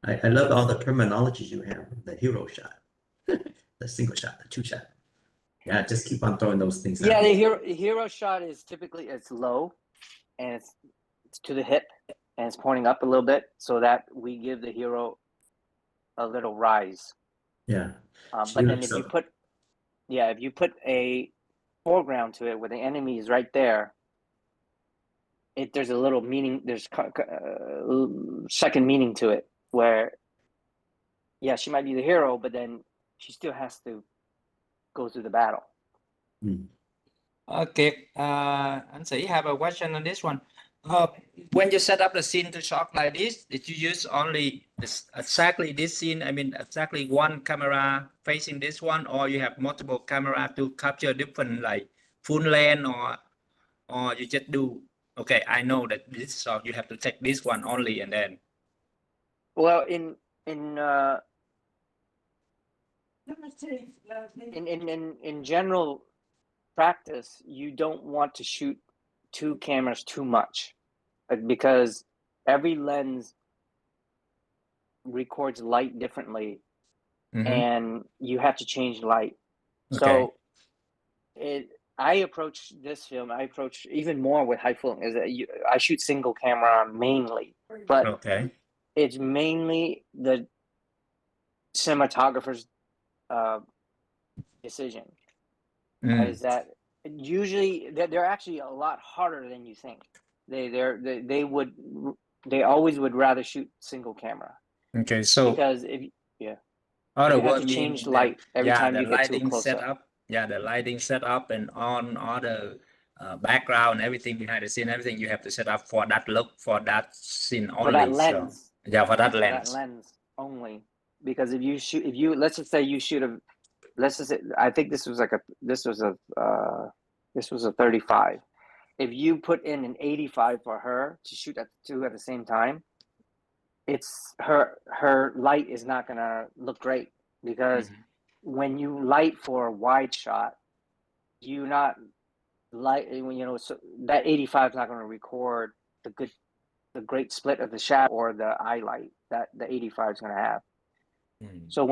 I love all the terminologies you have. The hero shot, the single shot, the two shot. Yeah, just keep on throwing those things
Yeah,
out.
the hero shot is typically, it's low and it's to the hip and it's pointing up a little bit so that we give the hero a little rise.
Yeah.
But then if you put a foreground to it where the enemy is right there, there's a little meaning, there's second meaning to it, where yeah, she might be the hero, but then she still has to go through the battle.
Kiet, anh Sĩ have a question on this one. When you set up the scene to shot like this, did you use only exactly this scene? I mean, exactly one camera facing this one, or you have multiple camera to capture different, like full length, or you just do, okay, I know that this shot you have to take this one only, and then.
Well, in general practice, you don't want to shoot two cameras too much, because every lens records light differently, and you have to change light.
Okay.
So I approach this film, I approach even more with high film, is that I shoot single camera mainly, but
Okay.
it's mainly the cinematographer's decision. Is that usually they're actually a lot harder than you think. They always would rather shoot single camera.
Okay, so
Because if
other
you have
word
to
mean
change light every time you get too close up.
Yeah, the lighting setup and on other background, everything behind the scene, everything you have to set up for that look, for that scene only.
For that lens.
So, yeah, for that
For
lens.
that lens only. Because if you let's just say you shoot I think this was a 35. If you put in an 85 for her to shoot at two at the same time, it's her light is not gonna look great, because when you light for a wide shot, you not light, so that 85 is not going to record the great split of the shadow or the eye light that the 85 is going to have. So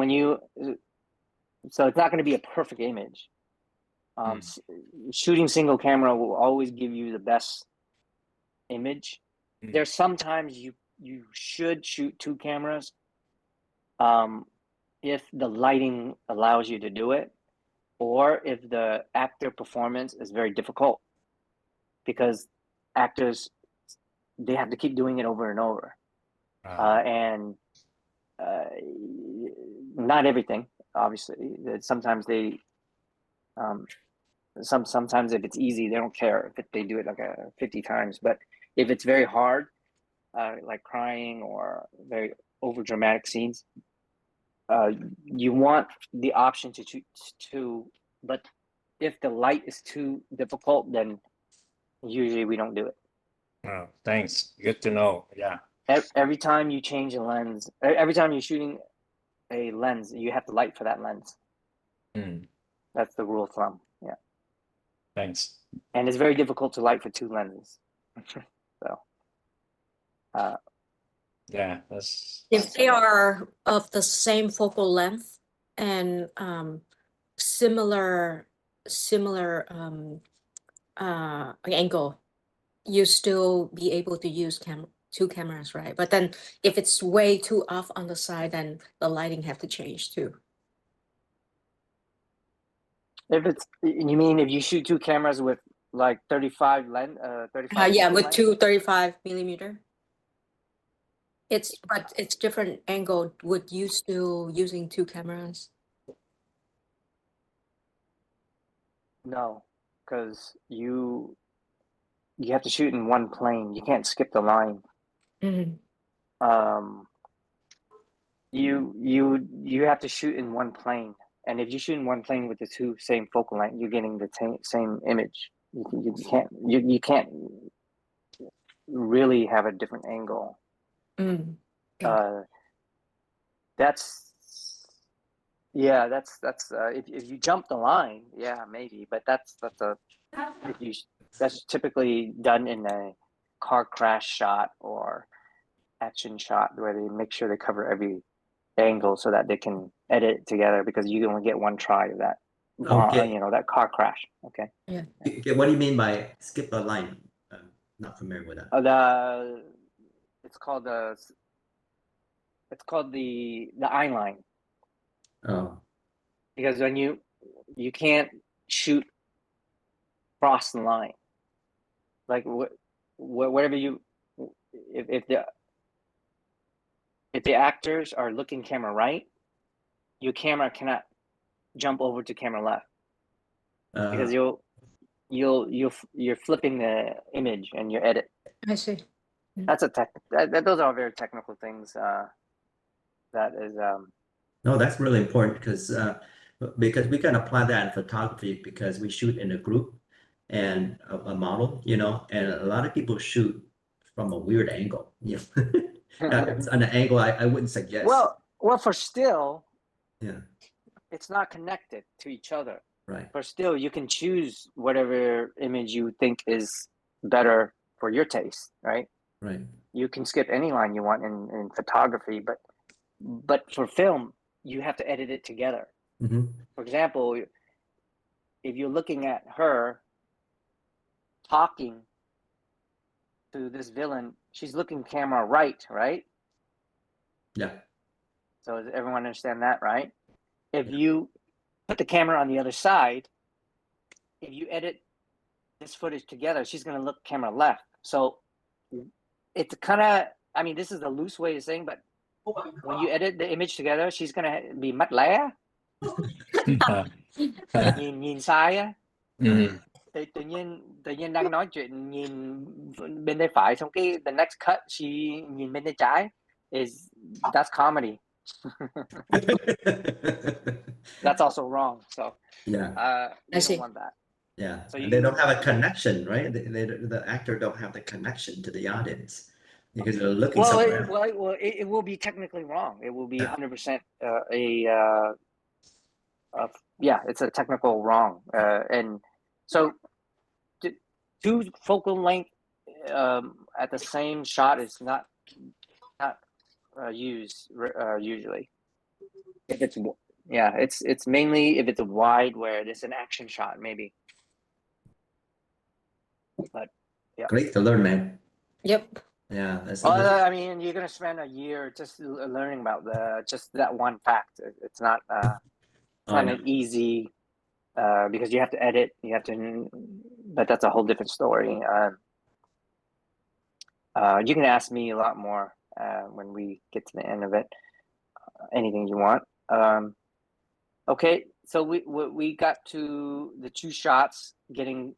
so it's not going to be a perfect image. Shooting single camera will always give you the best image. There's sometimes you should shoot two cameras if the lighting allows you to do it, or if the actor performance is very difficult, because actors, they have to keep doing it over and over. And not everything, obviously. Sometimes they sometimes if it's easy, they don't care if they do it like 50 times. But if it's very hard, like crying or very over dramatic scenes, you want the option to choose but if the light is too difficult, then usually we don't do it.
Oh, thanks. Good to know. Yeah.
Every time you change a lens, every time you're shooting a lens, you have to light for that lens. That's the rule of thumb. Yeah.
Thanks.
And it's very difficult to light for two lenses. So
yeah, that's
If they are of the same focal length and similar angle, you still be able to use two cameras, right? But then if it's way too off on the side, then the lighting have to change too.
if it's, you mean if you shoot two cameras with like 35 lens, 35
Yeah,
focal
with
length?
235mm. But it's different angle. Would you still using two cameras?
No, because you have to shoot in one plane. You can't skip the line. You have to shoot in one plane, and if you shoot in one plane with the two same focal length, you're getting the same image. You can't really have a different angle. That's if you jump the line, yeah, maybe, but that's typically done in a car crash shot or action shot where they make sure they cover every angle so that they can edit it together, because you only get one try of that
Okay.
that car crash. Okay.
Okay, what do you mean by skip a line? I'm not familiar with that.
It's called the eye line,
Oh,
because when you can't shoot across the line, like whatever you, if the actors are looking camera right, your camera cannot jump over to camera left, because you're flipping the image and you edit.
I see.
That's those are very technical things. That is
no, that's really important because we can apply that in photography because we shoot in a group and a model, and a lot of people shoot from a weird angle. If it's on an angle I wouldn't suggest.
well for still,
Yeah,
it's not connected to each other.
right.
For still, you can choose whatever image you think is better for your taste, right?
Right.
You can skip any line you want in photography, but for film, you have to edit it together. For example, if you're looking at her talking to this villain, she's looking camera right?
Yeah.
So does everyone understand that, right? If you put the camera on the other side, if you edit this footage together, she's going to look camera left. So it's kind of, I mean, this is a loose way of saying, but when you edit the image together, she's going to be mắt lé, nhìn sai á. Tự nhiên đang nói chuyện nhìn bên tay phải, xong cái the next cut she nhìn bên tay trái, that's comedy. That's also wrong. So
yeah,
you don't want that.
yeah.
So
they don't have a connection, right? The actor don't have the connection to the audience because they're looking somewhere.
It will be technically wrong. It will be 100% it's a technical wrong. And so two focal length at the same shot is not used usually. If it's mainly if it's a wide where it's an action shot, maybe. But yeah,
Great to learn, man.
Yep.
Yeah, that's
I mean, you're gonna spend a year just learning about just that one fact. It's not an easy because you have to edit, but that's a whole different story. You can ask me a lot more when we get to the end of it. Anything you want. Okay, so we got to the two shots, getting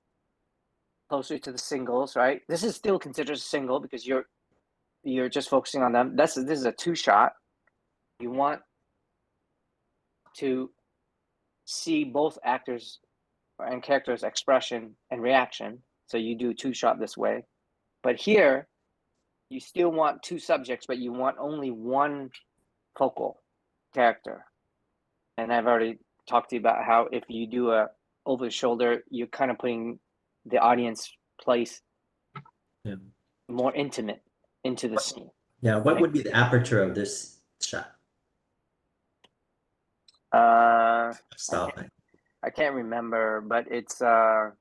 closer to the singles, right? This is still considered a single because you're just focusing on them. This is a two shot. You want to see both actors and characters' expression and reaction. So you do two shot this way. But here, you still want two subjects, but you want only one focal character. And I've already talked to you about how if you do a over the shoulder, you're kind of putting the audience place more intimate into the scene.
Yeah, what would be the aperture of this shot? Style thing.
I can't remember, but it's I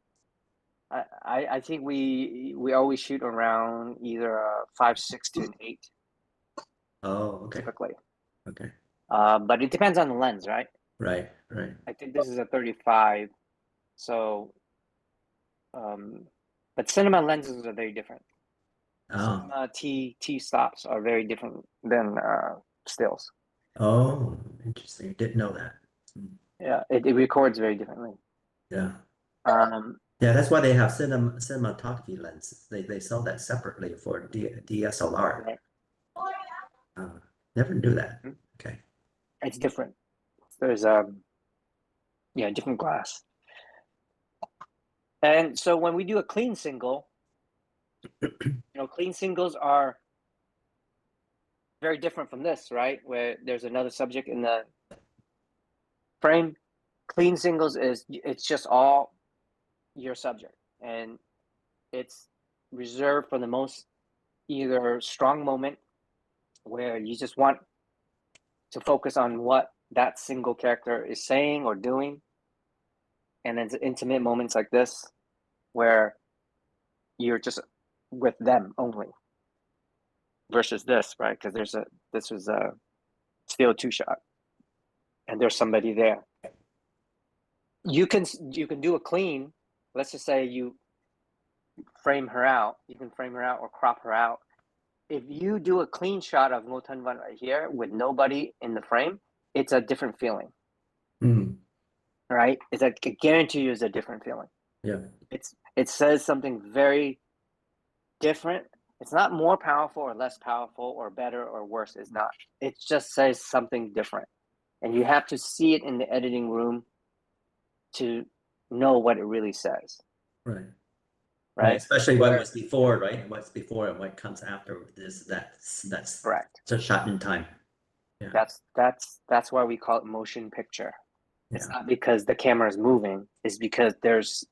think we always shoot around either a 5.6 to an 8.
Oh, okay.
Typically.
Okay.
But it depends on the lens, right?
Right.
I think this is a 35. So, but cinema lenses are very different. Cinema T stops are very different than stills.
Oh, interesting. Didn't know that.
Yeah, it records very differently.
Yeah.
Yeah,
that's why they have cinematography lenses. They sell that separately for DSLR.
Right.
Never knew that. Okay.
It's different. There's different glass. And so when we do a clean single, clean singles are very different from this, right? Where there's another subject in the frame. Clean singles it's just all your subject, and it's reserved for the most either strong moment where you just want to focus on what that single character is saying or doing, and then intimate moments like this where you're just with them only, versus this, right? Because this was a still two shot and there's somebody there. You can do a clean. Let's just say you frame her out. You can frame her out or crop her out. If you do a clean shot of Ngo Tan Van right here with nobody in the frame, it's a different feeling. Right? I guarantee you, it's a different feeling.
Yeah.
It says something very different. It's not more powerful or less powerful or better or worse. It's not. It just says something different, and you have to see it in the editing room to know what it really says. Right.
Especially what was before, right? What's before and what comes after this. That's
correct.
It's a shot in time. Yeah.
That's why we call it motion picture. It's not because the camera is moving. It's because there's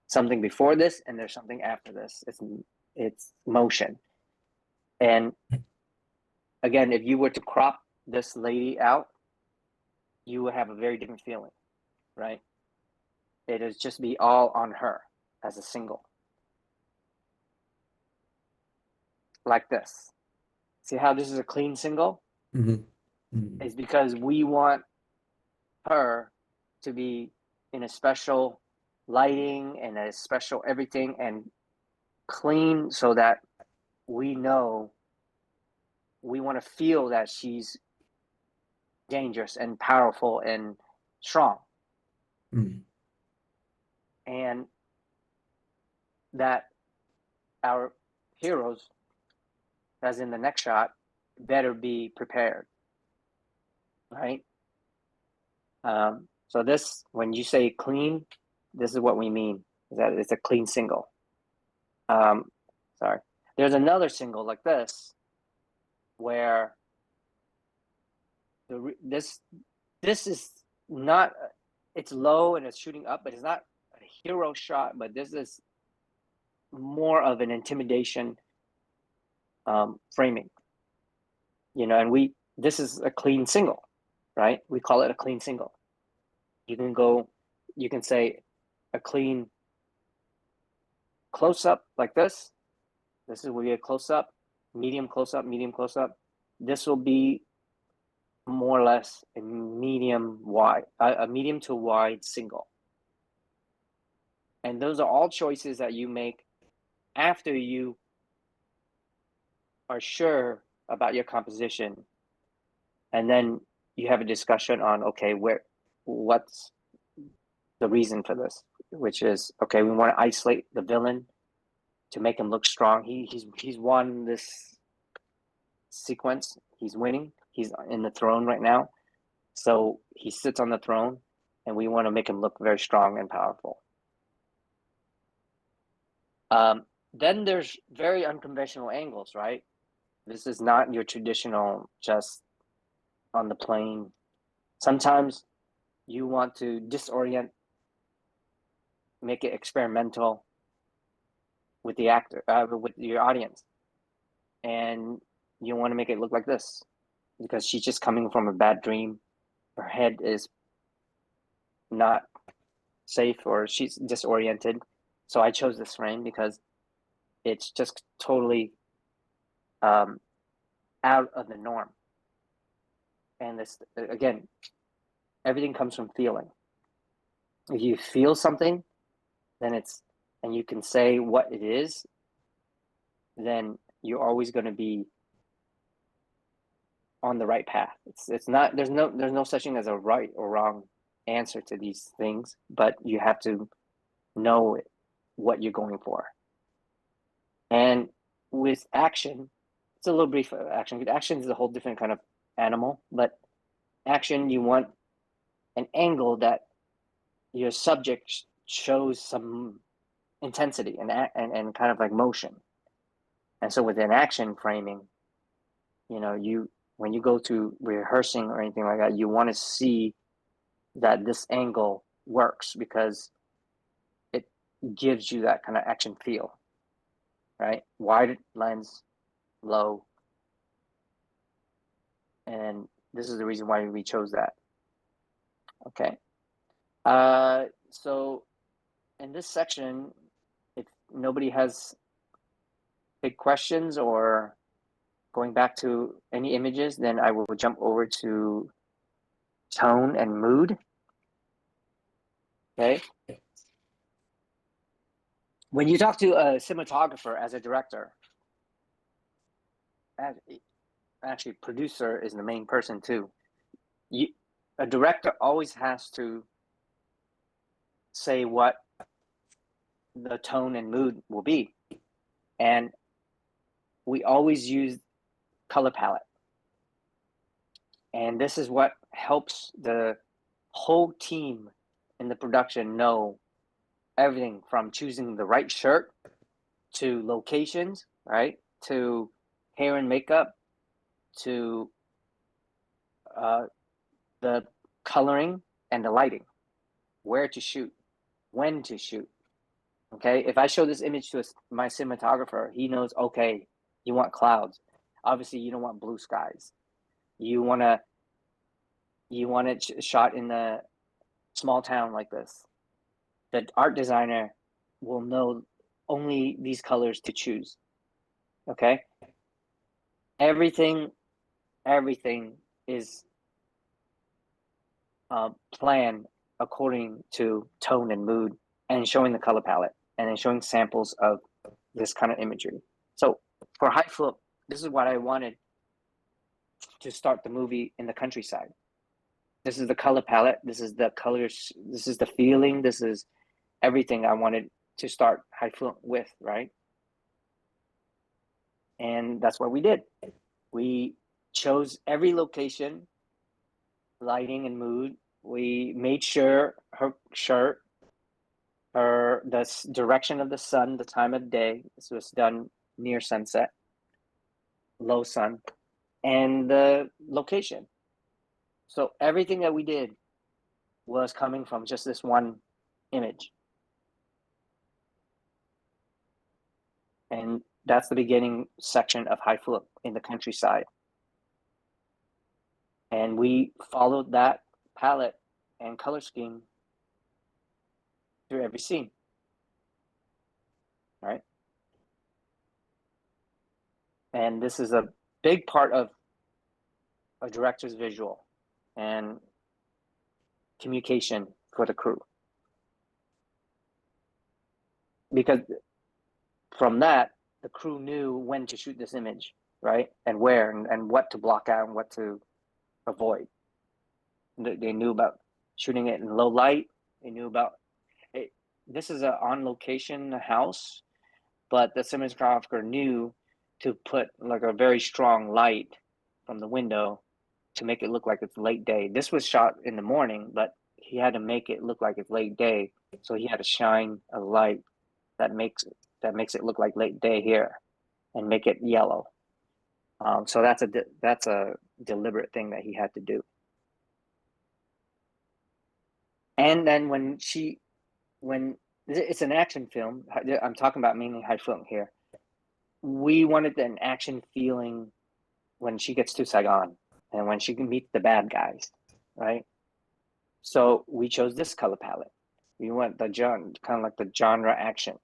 something before this and there's something after this. It's motion. And again, if you were to crop this lady out, you would have a very different feeling, right? It is just be all on her as a single. Like this. See how this is a clean single? It's because we want her to be in a special lighting and a special everything and clean, so that we know, we want to feel that she's dangerous and powerful and strong. And that our heroes, as in the next shot, better be prepared, right? So this, when you say clean, this is what we mean, is that it's a clean single. Sorry. There's another single like this, where this is not, it's low and it's shooting up, but it's not a hero shot, but this is more of an intimidation framing, and this is a clean single, right? We call it a clean single. You can say a clean close up like this. This is where you get close up, medium close up, medium close up. This will be more or less a medium to wide single. And those are all choices that you make after you are sure about your composition, and then you have a discussion on, okay, what's the reason for this, which is, okay, we want to isolate the villain to make him look strong. He's won this sequence. He's winning. He's in the throne right now. So he sits on the throne, and we want to make him look very strong and powerful. Then there's very unconventional angles, right? This is not your traditional just on the plane. Sometimes you want to disorient, make it experimental with the actor, with your audience, and you want to make it look like this because she's just coming from a bad dream. Her head is not safe, or she's disoriented. So I chose this frame because it's just totally out of the norm. And this, again, everything comes from feeling. If you feel something, then it's, and you can say what it is, then you're always going to be on the right path. It's not, there's no such thing as a right or wrong answer to these things, but you have to know what you're going for. And with action, it's a little brief of action. Action is a whole different kind of animal, but action, you want an angle that your subject shows some intensity and kind of like motion. And so within action framing, you know, when you go to rehearsing or anything like that, you want to see that this angle works because it gives you that kind of action feel, right? Wide lens, low. And this is the reason why we chose that. Okay. So in this section, if nobody has big questions or going back to any images, then I will jump over to tone and mood. Okay. When you talk to a cinematographer as a director, actually producer is the main person too. A director always has to say what the tone and mood will be. And we always use color palette. And this is what helps the whole team in the production know everything from choosing the right shirt to locations, right? To hair and makeup, to the coloring and the lighting, where to shoot, when to shoot. Okay, if I show this image to my cinematographer, he knows, okay, you want clouds. Obviously, you don't want blue skies. You want it shot in a small town like this. The art designer will know only these colors to choose. Okay, everything is planned according to tone and mood, and showing the color palette, and then showing samples of this kind of imagery. So for High Flip, this is what I wanted to start the movie in the countryside. This is the color palette. This is the colors. This is the feeling. This is everything I wanted to start High Flip with, right? And that's what we did. We chose every location, lighting and mood. We made sure her shirt, the direction of the sun, the time of day. This was done near sunset, low sun, and the location. So everything that we did was coming from just this one image. And that's the beginning section of High Flip in the countryside. And we followed that palette and color scheme through every scene. Right? And this is a big part of a director's visual and communication for the crew. Because from that, the crew knew when to shoot this image, right? And where, and what to block out and what to avoid. They knew about shooting it in low light. They knew about it. This is an on-location house, but the cinematographer knew to put like a very strong light from the window to make it look like it's late day. This was shot in the morning, but he had to make it look like it's late day. So he had to shine a light that makes it look like late day here, and make it yellow. So that's a deliberate thing that he had to do. And then when it's an action film, I'm talking about mainly high film here. We wanted an action feeling when she gets to Saigon and when she can meet the bad guys, right? So we chose this color palette. We went the kind of like the genre action.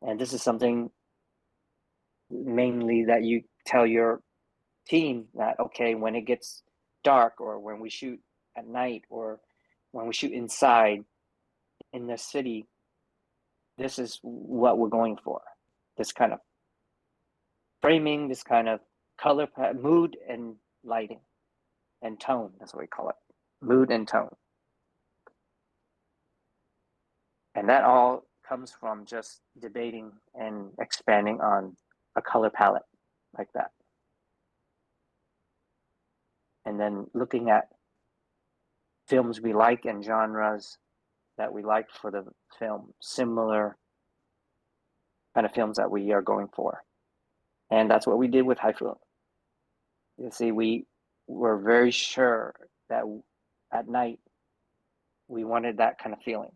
And this is something mainly that you tell your team that, okay, when it gets dark, or when we shoot at night, or when we shoot inside in the city, this is what we're going for. This kind of framing, this kind of color, mood and lighting and tone. That's what we call it. Mood and tone. And that all comes from just debating and expanding on a color palette like that. And then looking at films we like and genres that we like for the film, similar kind of films that we are going for. And that's what we did with high film. You see, we were very sure that at night we wanted that kind of feeling.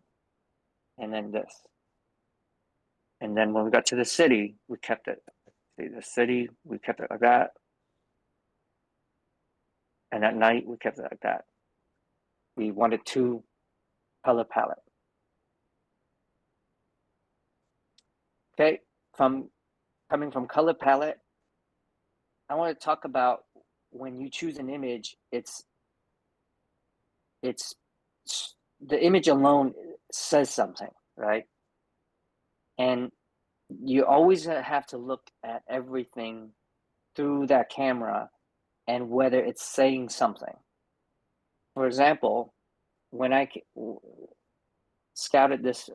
And then this. And then when we got to the city, we kept it. See, the city, we kept it like that. And at night, we kept it like that. We wanted 2 color palette. Okay, coming from color palette, I want to talk about when you choose an image, it's the image alone says something, right? And you always have to look at everything through that camera and whether it's saying something. For example, when I scouted this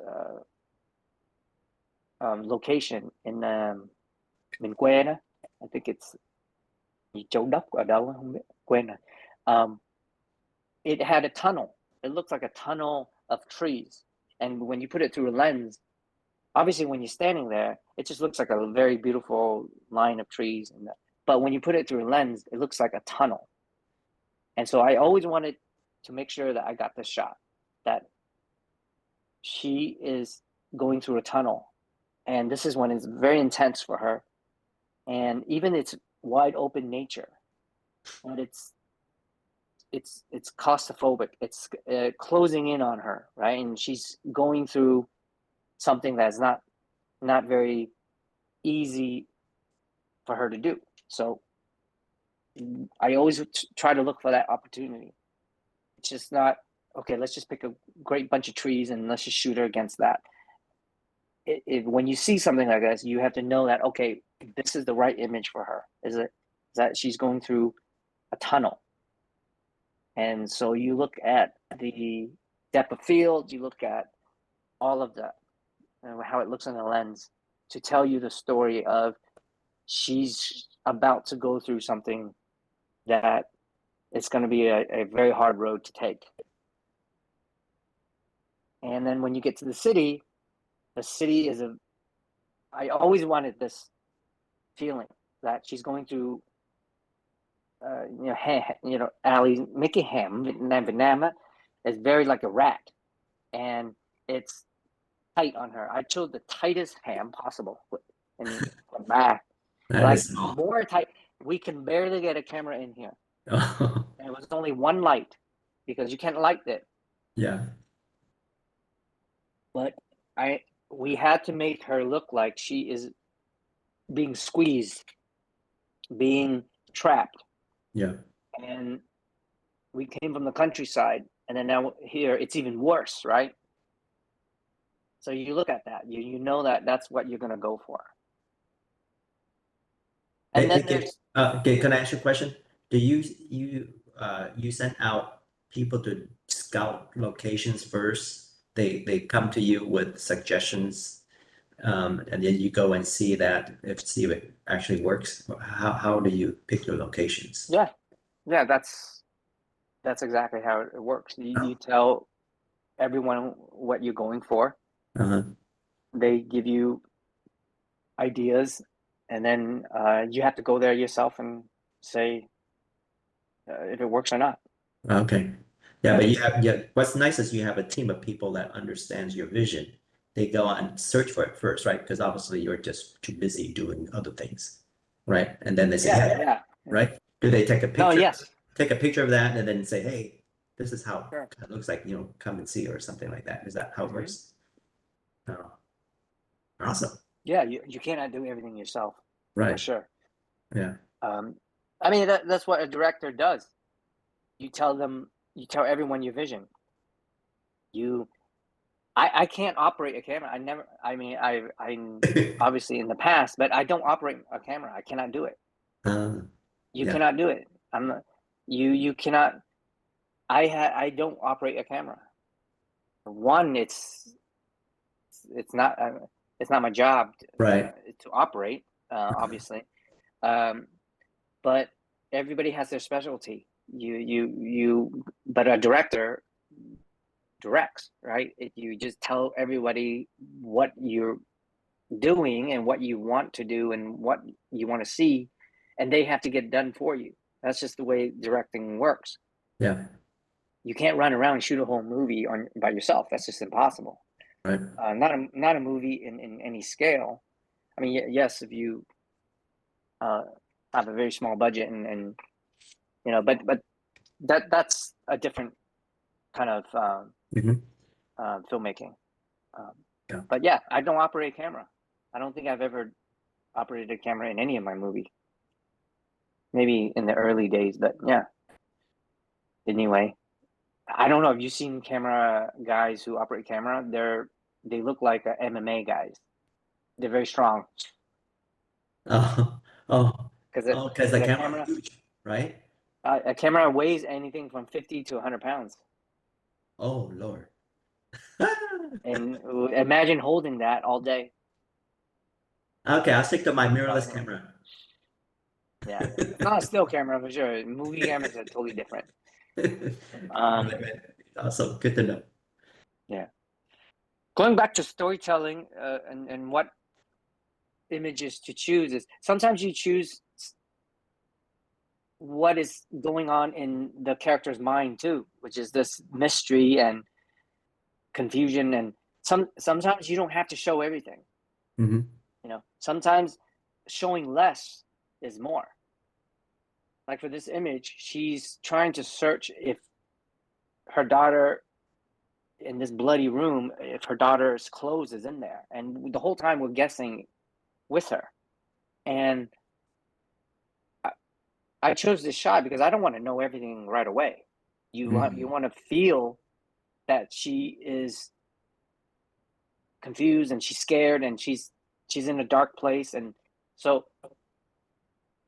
location in miền quê đó, I think it's Châu Đốc ở đâu không biết, quên rồi. It had a tunnel. It looked like a tunnel of trees, and when you put it through a lens, obviously when you're standing there, it just looks like a very beautiful line of trees. But when you put it through a lens, it looks like a tunnel. And so I always wanted to make sure that I got this shot, that she is going through a tunnel. And this is when it's very intense for her. And even its wide open nature, but it's claustrophobic. It's closing in on her, right? And she's going through something that's not very easy for her to do. So I always try to look for that opportunity. It's just not, okay, let's just pick a great bunch of trees and let's just shoot her against that. When you see something like this, you have to know that, okay, this is the right image for her. Is that she's going through a tunnel. And so you look at the depth of field, you look at all of that, how it looks in the lens, to tell you the story of she's about to go through something that it's going to be a very hard road to take. And then when you get to the city is I always wanted this feeling that she's going through, alleys. Mickey ham, Vietnam is very like a rat, and it's tight on her. I chose the tightest ham possible in the back. Like more tight. We can barely get a camera in here.
Oh.
And it was only one light because you can't light it.
Yeah.
But we had to make her look like she is being squeezed, being trapped.
Yeah.
And we came from the countryside, and then now here it's even worse, right? So you look at that, you know that's what you're gonna go for. And then there's
okay, can I ask you a question? Do you send out people to scout locations first? They come to you with suggestions, and then you go and see if it actually works. How do you pick your locations?
Yeah, Yeah, that's exactly how it works. You tell everyone what you're going for.
Uh-huh.
They give you ideas, and then you have to go there yourself and say if it works or not.
Okay. Yeah, but you have, yeah, what's nice is you have a team of people that understands your vision. They go out and search for it first, right? Because obviously you're just too busy doing other things, right? And then they say,
Yeah,
hey,
yeah.
right? Do they take a
No,
picture?
yes.
Take a picture of that and then say, hey, this is how
Sure.
it looks like, come and see or something like that. Is that how it works? Oh, awesome.
Yeah, you cannot do everything yourself, for
Right.
sure.
Yeah.
I mean, that's what a director does. You tell everyone your vision. I can't operate a camera. I mean, I'm obviously in the past, but I don't operate a camera. I cannot do it. You
Yeah.
cannot do it. I'm not, you cannot. I don't operate a camera. One, it's not my job
Right.
to operate, obviously. But everybody has their specialty. But a director directs, right? You just tell everybody what you're doing and what you want to do and what you want to see, and they have to get it done for you. That's just the way directing works.
Yeah.
You can't run around and shoot a whole movie by yourself. That's just impossible.
Right.
Not a movie in any scale. I mean, yes, if you have a very small budget and but that's a different kind of filmmaking.
Yeah.
But yeah, I don't operate a camera. I don't think I've ever operated a camera in any of my movies. Maybe in the early days, but yeah. Anyway, I don't know. Have you seen camera guys who operate camera? They look like MMA guys. They're very strong
Oh,
because
because the camera is huge, right?
a camera weighs anything from 50 to 100 pounds.
Oh, Lord.
And imagine holding that all day.
Okay, I'll stick to my mirrorless
Anyway.
camera.
Yeah, not a still camera for sure. Movie cameras are totally different.
Awesome. Good to know.
Yeah. Going back to storytelling and what images to choose is sometimes you choose what is going on in the character's mind too, which is this mystery and confusion, and sometimes you don't have to show everything. Sometimes showing less is more. Like for this image, she's trying to search if her daughter in this bloody room, if her daughter's clothes is in there, and the whole time we're guessing with her. And I chose this shot because I don't want to know everything right away. You want to feel that she is confused and she's scared and she's in a dark place. And so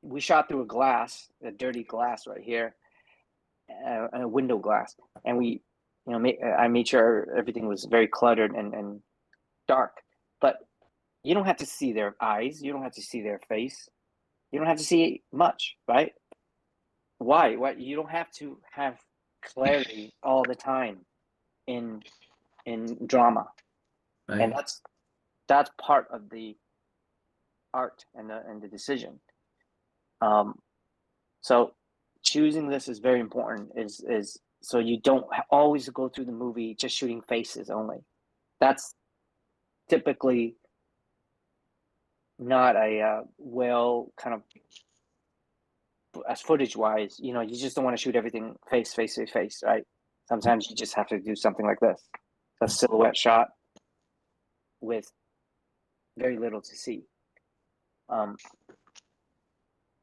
we shot through a dirty glass right here, a window glass, and I made sure everything was very cluttered and dark. But you don't have to see their eyes, you don't have to see their face, you don't have to see much, right? Why? You don't have to have clarity all the time in drama,
Right.
and that's part of the art and the decision. So choosing this is very important. Is so you don't always go through the movie just shooting faces only. That's typically not a well kind of, as footage wise, you just don't want to shoot everything face, right? Sometimes you just have to do something like this, a silhouette shot with very little to see.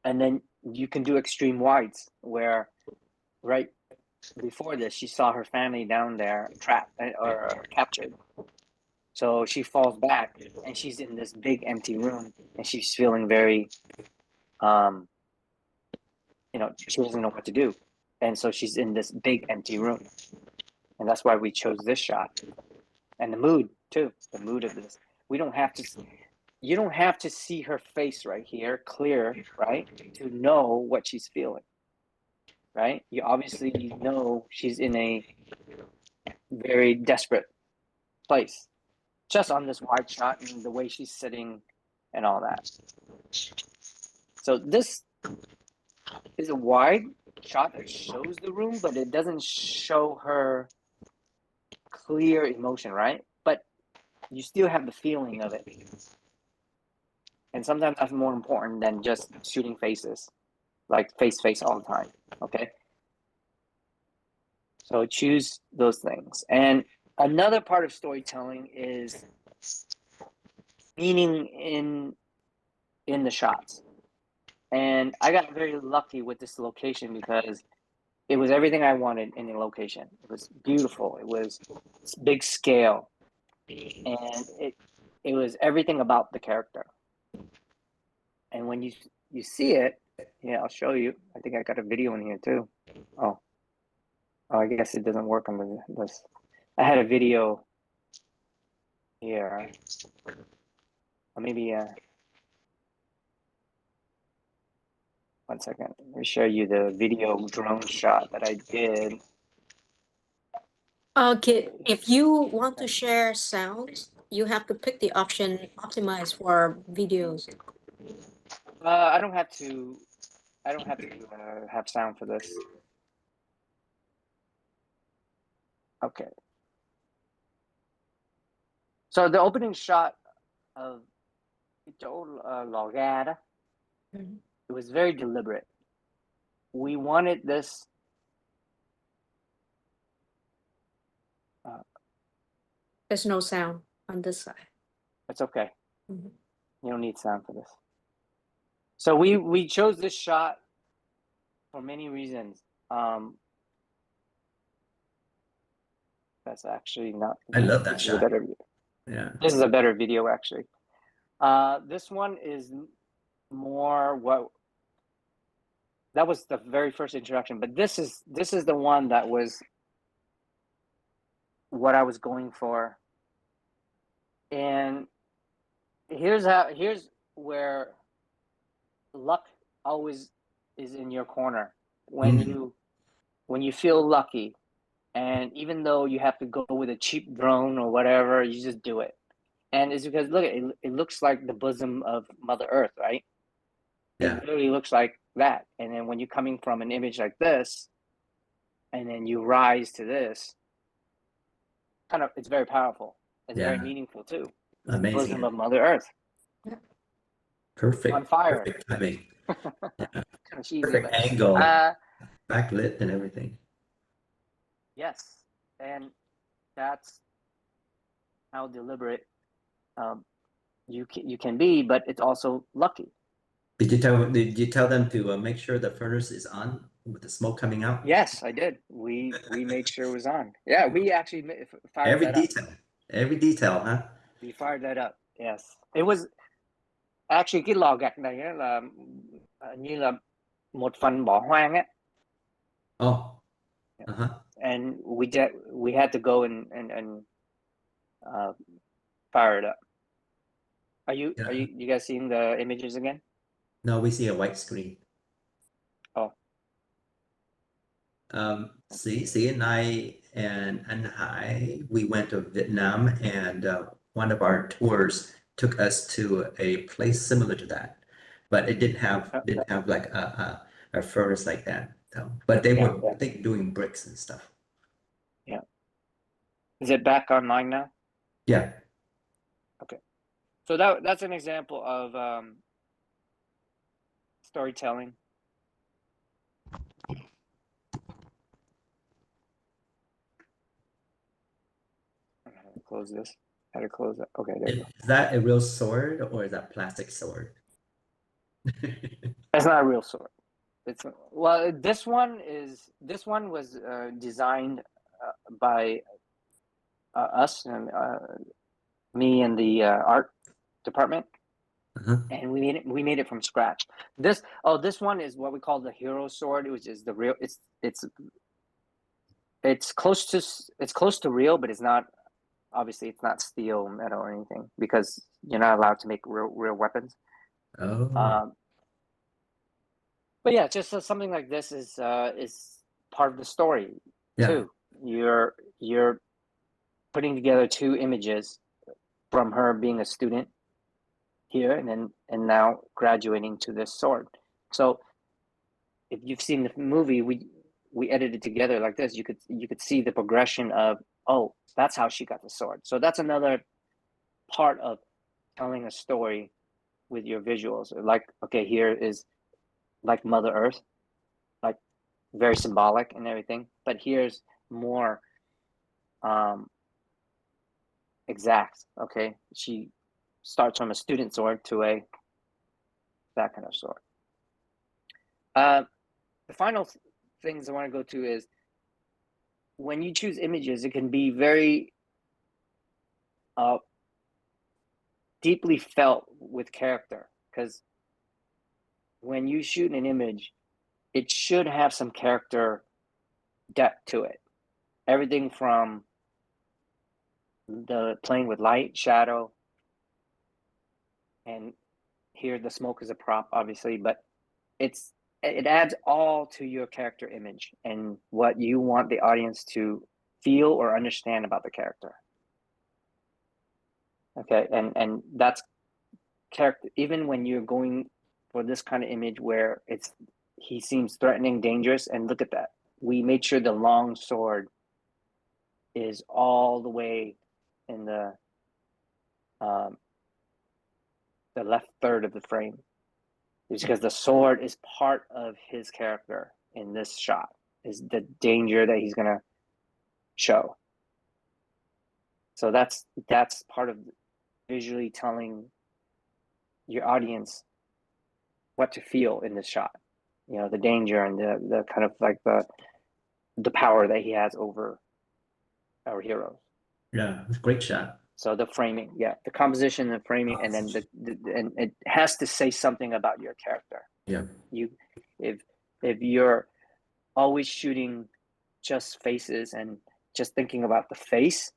And then you can do extreme wides where right before this, she saw her family down there trapped or captured. So she falls back and she's in this big empty room and she's feeling very, she doesn't know what to do. And so she's in this big empty room. And that's why we chose this shot. And the mood too, the mood of this. You don't have to see her face right here, clear, right? To know what she's feeling. right? You obviously know she's in a very desperate place, just on this wide shot and the way she's sitting and all that. So this is a wide shot that shows the room, but it doesn't show her clear emotion, right? But you still have the feeling of it. And sometimes that's more important than just shooting faces, like face all the time, okay? So choose those things. And another part of storytelling is meaning in the shots. And I got very lucky with this location because it was everything I wanted in a location. It was beautiful. It was big scale, and it was everything about the character. And when you see it, yeah, I'll show you. I think I got a video in here too. Oh, I guess it doesn't work on this. I had a video here. Or maybe one second. Let me show you the video drone shot that I did.
Okay, if you want to share sounds, you have to pick the option optimize for videos.
I don't have to. Have sound for this. Okay. So the opening shot of chỗ lò ga đó, it was very deliberate. We wanted this.
There's no sound on this side.
It's okay.
Mhm.
You don't need sound for this. So we chose this shot for many reasons. That's actually not.
I love that
This is a
shot.
better.
Yeah.
This is a better video actually. This one is more what. That was the very first introduction, but this is the one that was what I was going for. And here's where luck always is in your corner when you feel lucky, and even though you have to go with a cheap drone or whatever, you just do it. And it's because look, it looks like the bosom of Mother Earth, right?
Yeah.
It really looks like that. And then when you're coming from an image like this, and then you rise to this, kind of, it's very powerful. It's very meaningful too. It's the bosom of Mother Earth.
Perfect.
On fire.
Perfect timing. Yeah.
Kind of cheesy,
Perfect
but
angle. Backlit and everything.
yes, and that's how deliberate you can be, but it's also lucky.
Did you tell them to make sure the furnace is on with the smoke coming out?
Yes, I did. We made sure it was on. Yeah, we actually fired
Every
that
detail.
up.
Every detail, huh?
We fired that up. Yes, it was actually cái lò gạch này á, là như là một phần bỏ hoang á.
Oh.
And we had to go and fire it up. Are you guys seeing the images again?
No, we see a white screen.
Oh.
C and I and Hai, we went to Vietnam, and one of our tours took us to a place similar to that, but it didn't have like a furnace like that. So, but they were, I think, doing bricks and stuff.
Yeah. Is it back online now?
Yeah.
Okay. So that's an example of storytelling. Close this. How to close that? Okay, there you go.
Is that a real sword or is that plastic sword?
It's not a real sword. Well, this one was designed by us and me and the art department, and we made it from scratch. This one is what we call the hero sword, which is the real. It's close to real, but it's not. Obviously, it's not steel, metal, or anything because you're not allowed to make real weapons.
Oh.
But yeah, just something like this is part of the story
Yeah.
too. You're putting together two images from her being a student here and now graduating to this sword. So if you've seen the movie, we edited together like this. You could see the progression of, oh, that's how she got the sword. So that's another part of telling a story with your visuals. Like, okay, here is like Mother Earth, like very symbolic and everything, but here's more exact. Okay, she starts from a student sword to that kind of sword. The final things I want to go to is when you choose images, it can be very deeply felt with character, because when you shoot an image, it should have some character depth to it. Everything from the playing with light, shadow, and here the smoke is a prop, obviously, but it adds all to your character image and what you want the audience to feel or understand about the character. Okay, and that's character. Even when you're going for this kind of image where he seems threatening, dangerous, and look at that. We made sure the long sword is all the way in the left third of the frame. It's because the sword is part of his character in this shot, is the danger that he's gonna show. So that's part of visually telling your audience what to feel in this shot. You know, the danger and the kind of like the power that he has over our heroes.
Yeah, it's a great shot.
So the framing, yeah, the composition and framing, and then and it has to say something about your character.
Yeah.
If you're always shooting just faces and just thinking about the face,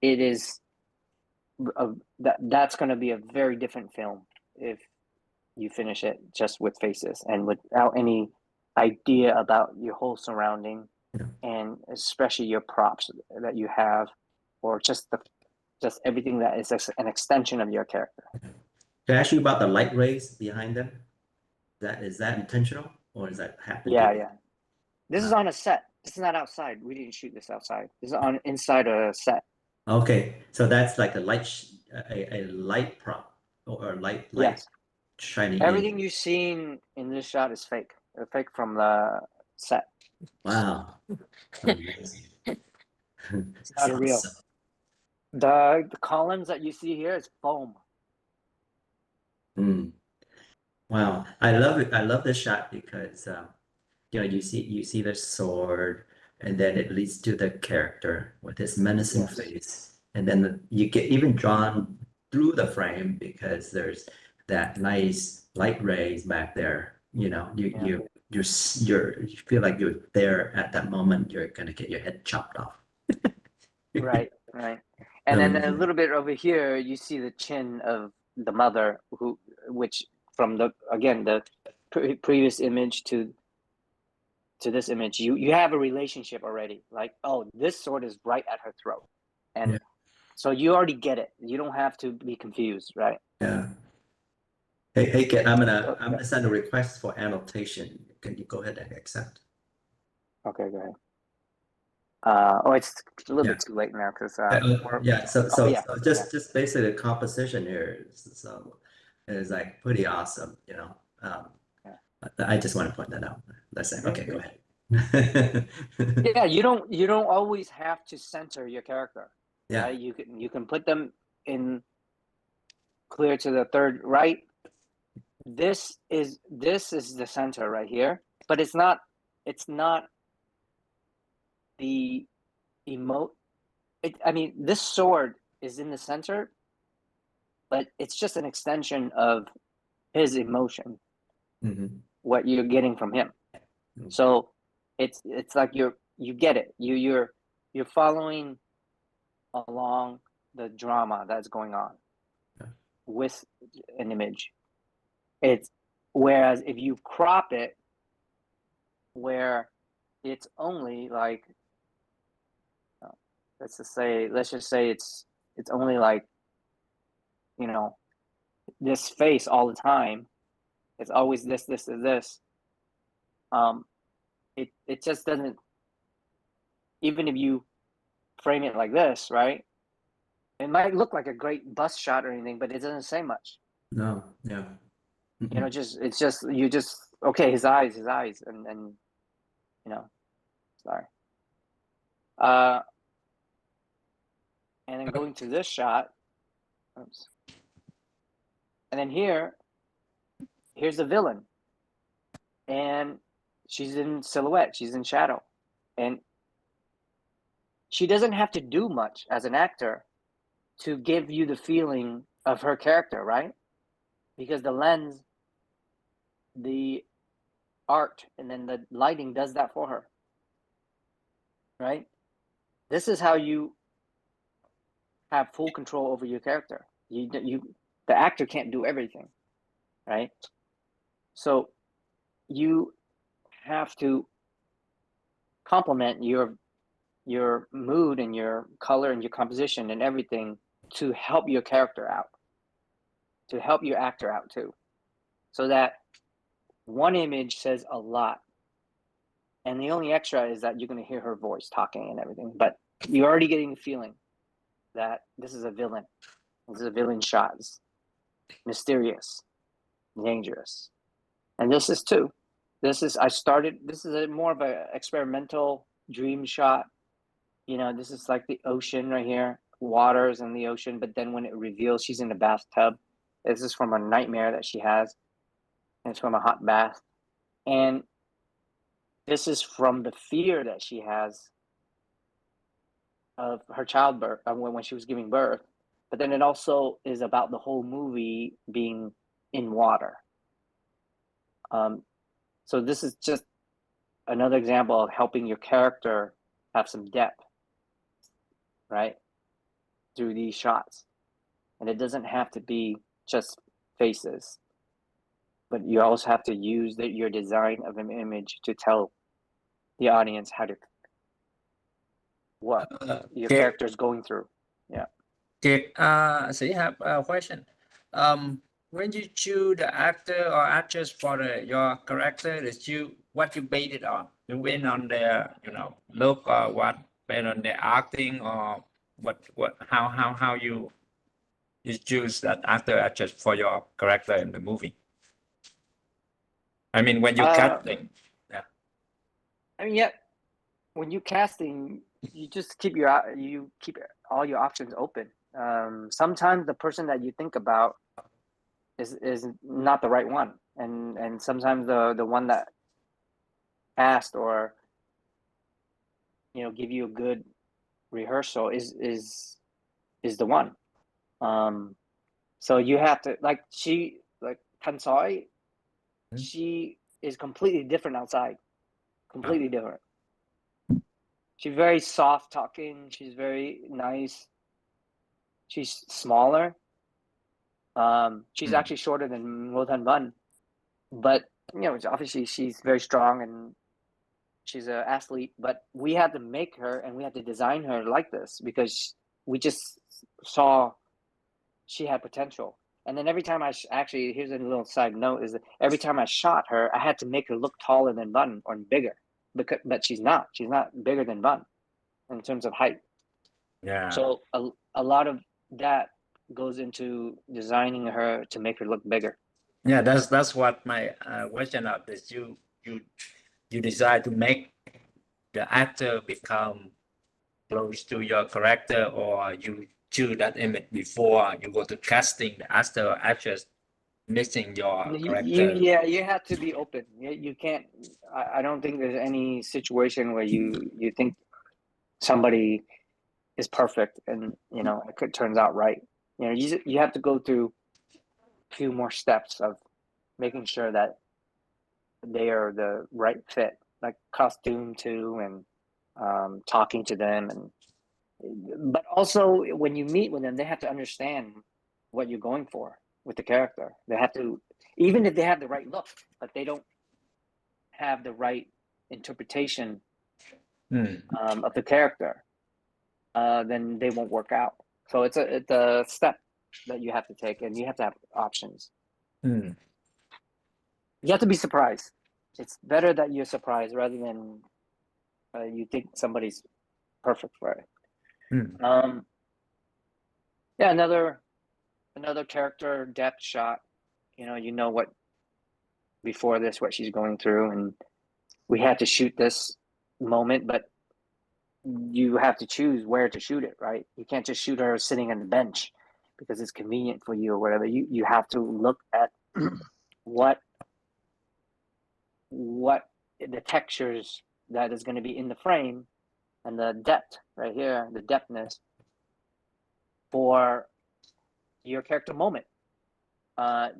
it is that's going to be a very different film if you finish it just with faces and without any idea about your whole surrounding, and especially your props that you have, or just everything that is an extension of your character.
Can I ask you about the light rays behind them? Is that intentional, or does that happen?
Yeah. This is on a set. This is not outside. We didn't shoot this outside. This is on inside a set.
Okay, so that's like a light prop or a light
Yes.
shining
Everything
in.
you've seen in this shot is fake. Fake from the set.
Wow. Amazing.
It's not real.
Awesome.
The columns that you see here is foam.
Wow, I love it. I love this shot because you know, you see the sword, and then it leads to the character with his menacing face, and then you get even drawn through the frame because there's that nice light rays back there. You know, you feel like you're there at that moment. You're gonna get your head chopped off.
Right. And then a little bit over here, you see the chin of the mother, which from the previous image to this image, you have a relationship already. Like, oh, this sword is right at her throat, and so you already get it. You don't have to be confused, right?
Yeah. Hey, Kiet, I'm gonna send a request for annotation. Can you go ahead and accept?
Okay, go ahead. It's a little bit too late now because
So just basically the composition here is like pretty awesome, you know. I just want to point that out. Let's say, okay, go ahead.
Yeah, you don't always have to center your character.
Yeah.
Right? You can put them in clear to the third right. This is the center right here, but it's not the I mean, this sword is in the center, but it's just an extension of his emotion, what you're getting from him. So it's like you get it. You're following along the drama that's going on with an image. It's whereas if you crop it where it's only like, let's just say it's only like, you know, this face all the time. It's always this. It just doesn't, even if you frame it like this, right? It might look like a great bust shot or anything, but it doesn't say much.
No, yeah.
You know, you just okay, his eyes, and you know, sorry. And then going to this shot, oops. And then here's the villain, and she's in silhouette, she's in shadow, and she doesn't have to do much as an actor to give you the feeling of her character, right? Because the lens, the art, and then the lighting does that for her, right? This is how you have full control over your character. The actor can't do everything, right? So you have to complement your mood and your color and your composition and everything to help your character out, to help your actor out too, so that one image says a lot, and the only extra is that you're going to hear her voice talking and everything, but you're already getting the feeling that this is a villain. This is a villain shot. It's mysterious, dangerous. And this is too. This is more of an experimental dream shot. You know, this is like the ocean right here, waters in the ocean, but then when it reveals she's in a bathtub, this is from a nightmare that she has, and it's from a hot bath. And this is from the fear that she has of her childbirth, when she was giving birth. But then it also is about the whole movie being in water. So this is just another example of helping your character have some depth, right, through these shots. And it doesn't have to be just faces, but you also have to use your design of an image to tell the audience what your
Kiet,
character is going through. Yeah.
Kiet, so you have a question. When you choose the actor or actress for your character, what you base it on? You went on their, look, or what, based on their acting, or how you choose that actor actress for your character in the movie? I mean, when you casting. Yeah.
I mean, yeah, when you casting, you just keep all your options open. Sometimes the person that you think about is not the right one, and sometimes the one that asked or give you a good rehearsal is the one. So you have to, like Tan Soi, she is completely different outside, completely different. She's very soft talking. She's very nice. She's smaller. She's actually shorter than Ngo Bun, but obviously she's very strong and she's an athlete. But we had to make her and we had to design her like this because we just saw she had potential. And then every time actually, here's a little side note: is that every time I shot her, I had to make her look taller than Bun or bigger, but she's not. She's not bigger than Bun in terms of height.
Yeah.
So a lot of that goes into designing her to make her look bigger.
Yeah, that's what my question of is. You decide to make the actor become close to your character, or you choose that image before you go to casting the actor or actress mixing your character.
You have to be open. You can't. I don't think there's any situation where you think somebody is perfect and it turns out right. You have to go through a few more steps of making sure that they are the right fit, like costume too, and talking to them, but also when you meet with them, they have to understand what you're going for with the character. They have to, even if they have the right look, but they don't have the right interpretation
Mm.
of the character, then they won't work out. So it's a step that you have to take, and you have to have options.
Mm.
You have to be surprised. It's better that you're surprised rather than you think somebody's perfect for it.
Mm.
Yeah, another character depth shot. You know what before this what she's going through, and we had to shoot this moment, but you have to choose where to shoot it, right? You can't just shoot her sitting on the bench because it's convenient for you or whatever. You have to look at what the textures that is going to be in the frame and the depth right here, the depthness for your character moment.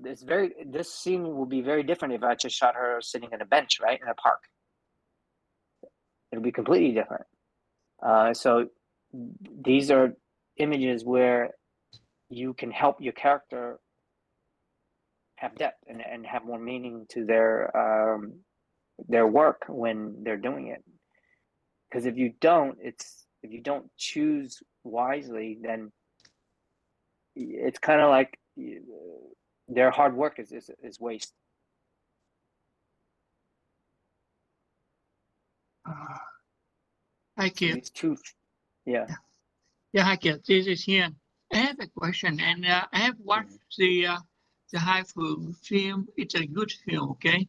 This scene will be very different if I just shot her sitting on a bench, right, in a park. It'll be completely different. So these are images where you can help your character have depth and have more meaning to their work when they're doing it. Because if you don't choose wisely, then it's kind of like their hard work is waste.
Hi, Kiet.
These two, yeah.
Yeah, hi, Kiet. This is here. I have a question, and I have watched the high film. It's a good film, okay?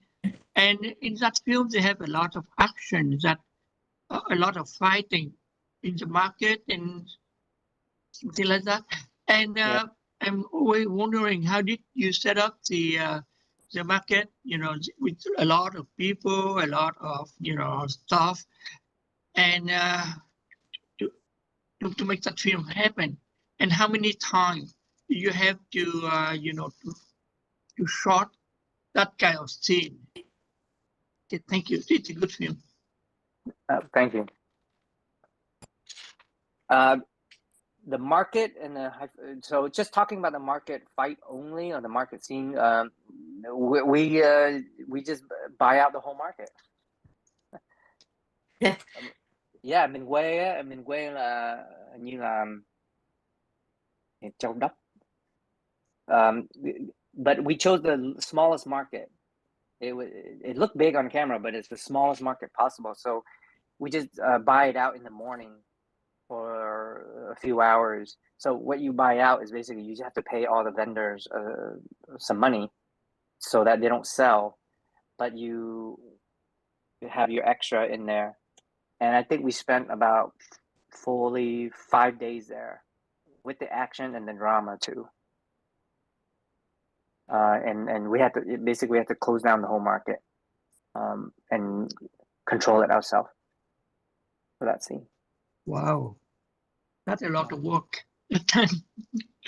And in that film, they have a lot of action, a lot of fighting in the market and something like that. And I'm always wondering, how did you set up the market? With a lot of people, a lot of stuff, and to make that film happen. And how many times you have to to shot that kind of scene? Okay, thank you. It's a good film.
Thank you. The market and so just talking about the market fight only or the market scene, we just buy out the whole market. Yeah, mình quê là như là Châu Đốc. But we chose the smallest market. It looked big on camera, but it's the smallest market possible. So we just buy it out in the morning for a few hours. So what you buy out is basically you just have to pay all the vendors some money so that they don't sell, but you have your extra in there. And I think we spent about fully 5 days there with the action and the drama too. And we had to close down the whole market and control it ourselves for that scene.
Wow, that's a lot of work.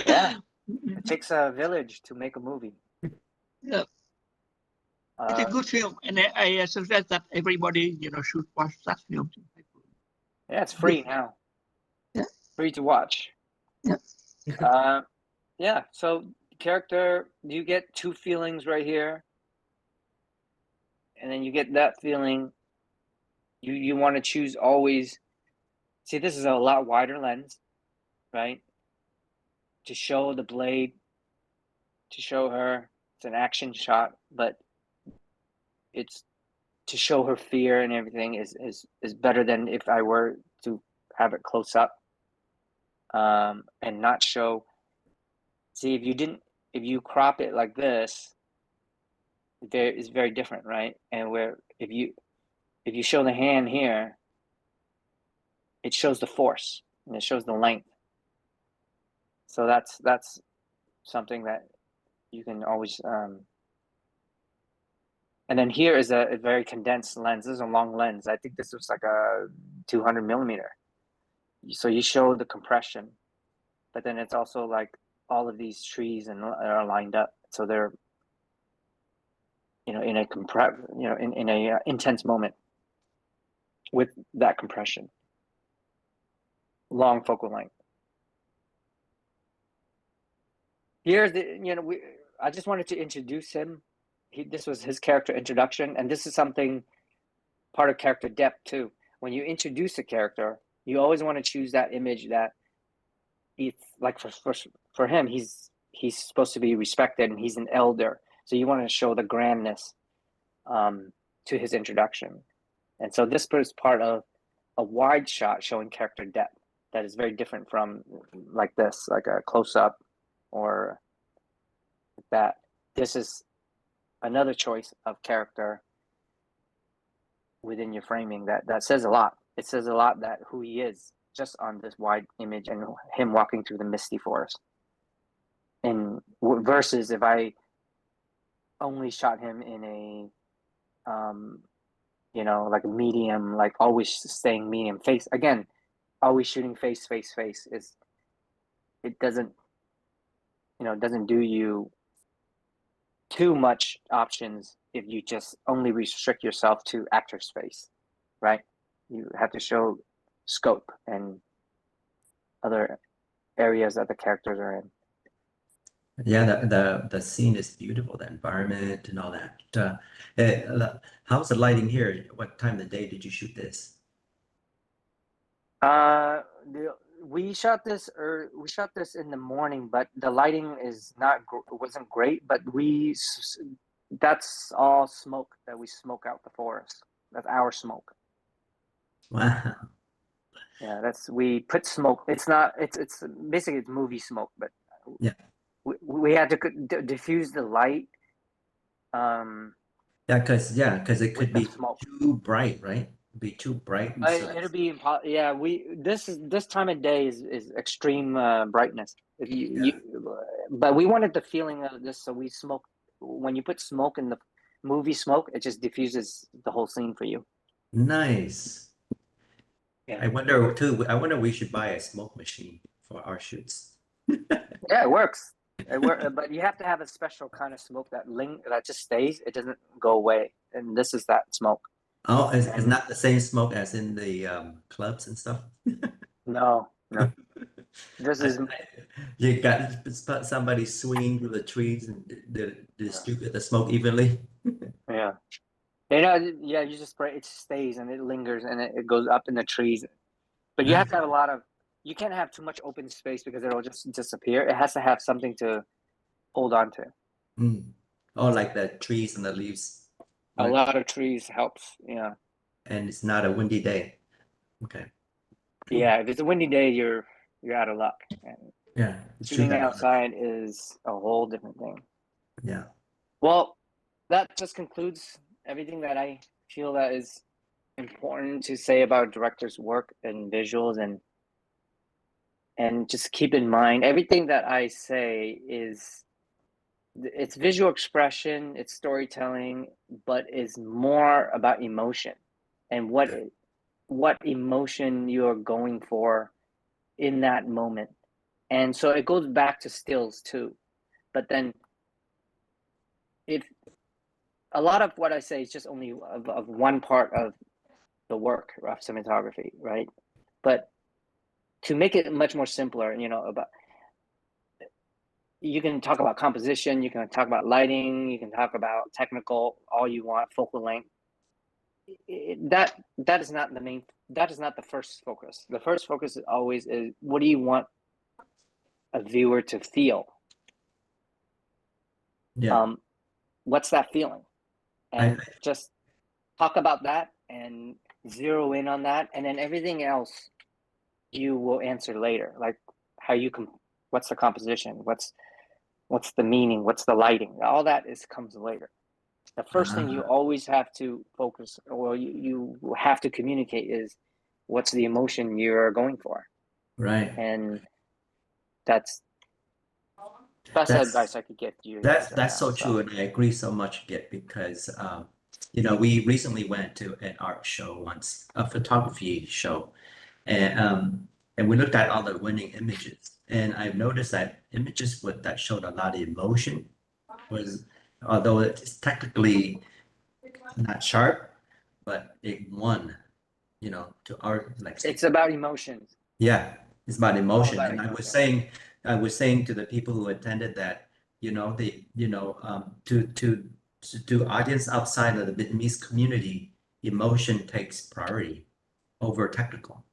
Yeah, it takes a village to make a movie.
Yeah. It's a good film, and I suggest that everybody should watch that film.
Yeah, it's free now.
Yeah.
Free to watch.
Yeah.
Yeah. So character, you get two feelings right here, and then you get that feeling. You want to choose always. See, this is a lot wider lens, right? To show the blade, to show her it's an action shot, but it's to show her fear and everything is better than if I were to have it close up and not show. See, if you crop it like this, it's very different, right? And where if you show the hand here, it shows the force and it shows the length. So that's something that you can always and then here is a very condensed lens. This is a long lens. I think this was like a 200 millimeter. So you show the compression, but then it's also like all of these trees are lined up, so they're in a in a intense moment with that compression, long focal length. Here's I just wanted to introduce him. This was his character introduction, and this is something part of character depth too. When you introduce a character, you always want to choose that image that it's like for him, he's supposed to be respected and he's an elder. So you want to show the grandness to his introduction. And so this was part of a wide shot showing character depth that is very different from like this, like a close-up or that. This is another choice of character within your framing that says a lot. It says a lot that who he is just on this wide image and him walking through the misty forest. And versus if I only shot him in a you know, like a medium, like always staying medium face. Again, always shooting face is, it doesn't, you know, doesn't do you too much options if you just only restrict yourself to actor's face, right? You have to show scope and other areas that the characters are in.
Yeah, the scene is beautiful, the environment and all that. How's the lighting here? What time of the day did you shoot this?
We shot this in the morning, but the lighting is wasn't great. But that's all smoke that we smoke out the forest. That's our smoke.
Wow.
Yeah, we put smoke. It's not. It's basically it's movie smoke, but
yeah,
we had to diffuse the light.
Yeah, because it could be
smoke.
too bright, right? Be too bright. And so
It'll be yeah. This time of day is extreme brightness. But we wanted the feeling of this, so we smoke. When you put smoke in the movie smoke, it just diffuses the whole scene for you.
Nice.
Yeah.
I wonder too. I wonder we should buy a smoke machine for our shoots.
Yeah, it works. But you have to have a special kind of smoke that just stays. It doesn't go away, and this is that smoke.
Oh, it's not the same smoke as in the clubs and stuff.
No. This is
you got somebody swinging through the trees and distribute the smoke evenly.
Yeah. Yeah, you just spray it, stays and it lingers and it goes up in the trees. But you have to have you can't have too much open space because it'll just disappear. It has to have something to hold on to.
Oh, like the trees and the leaves.
A lot of trees helps, yeah.
And it's not a windy day. Okay.
Yeah, if it's a windy day, you're out of luck. And
yeah.
Shooting outside is a whole different thing.
Yeah.
Well, that just concludes everything that I feel that is important to say about director's work and visuals, and just keep in mind everything that I say it's visual expression, it's storytelling, but it's more about emotion and what emotion you're going for in that moment. And so it goes back to stills too. But then if a lot of what I say is just only of one part of the work of cinematography, right? But to make it much more simpler, you can talk about composition, you can talk about lighting, you can talk about technical, all you want, focal length. That is not the first focus. The first focus is always what do you want a viewer to feel?
Yeah.
What's that feeling? And just talk about that and zero in on that, and then everything else you will answer later, like how what's the composition, what's the meaning, what's the lighting, all that comes later. The first thing you always have to focus, or you have to communicate, is what's the emotion you're going for.
Right.
And that's advice I could give you.
That's so true, and I agree so much, Kiet, because we recently went to an art show once, a photography show, and we looked at all the winning images, and I've noticed that images that showed a lot of emotion although it's technically not sharp, but it won, to art, like
it's about emotions.
Yeah, it's about emotion.
About
And
emotion.
I was saying to the people who attended that, to audience outside of the Vietnamese community, emotion takes priority over technical.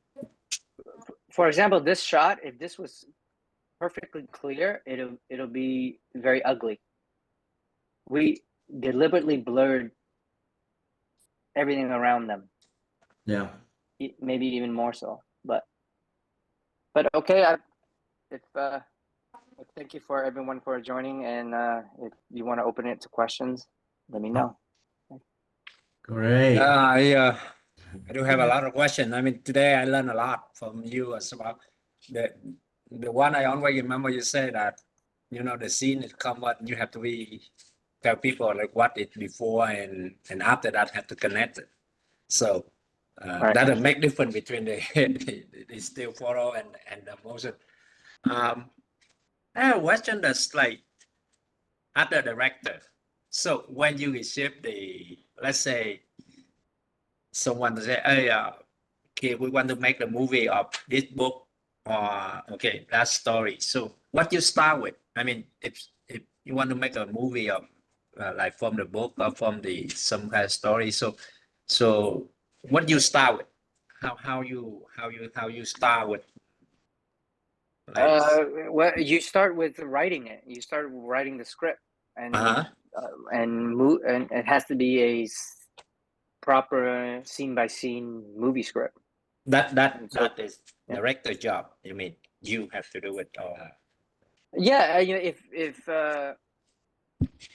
For example, this shot, if this was perfectly clear, it'll be very ugly. We deliberately blurred everything around them.
Yeah.
Maybe even more so. But okay, thank you for everyone for joining, and if you want to open it to questions, let me know.
Great.
I do have a lot of questions. I mean, today I learned a lot from you as well. The one I always remember you say that, you know, the scene is come, but you have to tell people like what it before and after that have to connect it. So
Right.
that'll make difference between the still photo and the motion. I have a question that's like as the director. So when you receive let's say someone say, hey, okay, we want to make a movie of this book or okay, that story. So what you start with? I mean, if you want to make a movie of like from the book or from some kind of story, so what you start with? How you start with? Like,
Well, you start with writing it. You start writing the script, and and it has to be a proper scene by scene movie script.
that is director job. You mean you have to do it or?
Yeah, you know,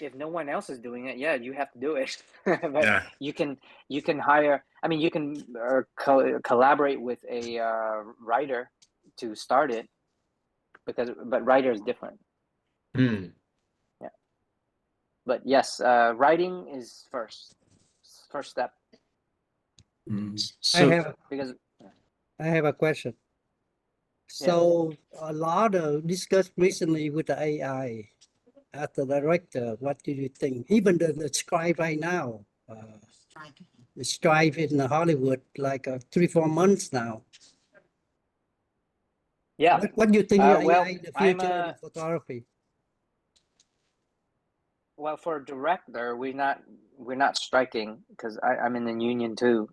if no one else is doing it, yeah, you have to do it. But
Yeah.
you can hire. I mean, you can collaborate with a writer to start it, but writer is different.
Hmm.
Yeah. But yes, writing is first step.
So
I have a question. So a lot of discussed recently with the AI. As the director, what do you think? Even the strike right now, the strike in Hollywood, like 3-4 months now.
Yeah.
What do you think of
Well,
AI in the future in photography?
Well, for a director, we're not striking because I'm in the union too.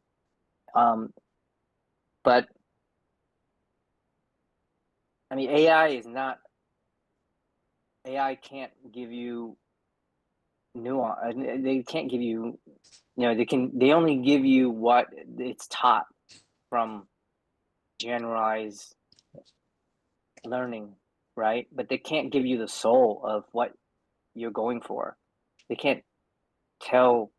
But I mean, AI can't give you nuance. They can't give you, they only give you what it's taught from generalized learning, right? But they can't give you the soul of what you're going for. They can't tell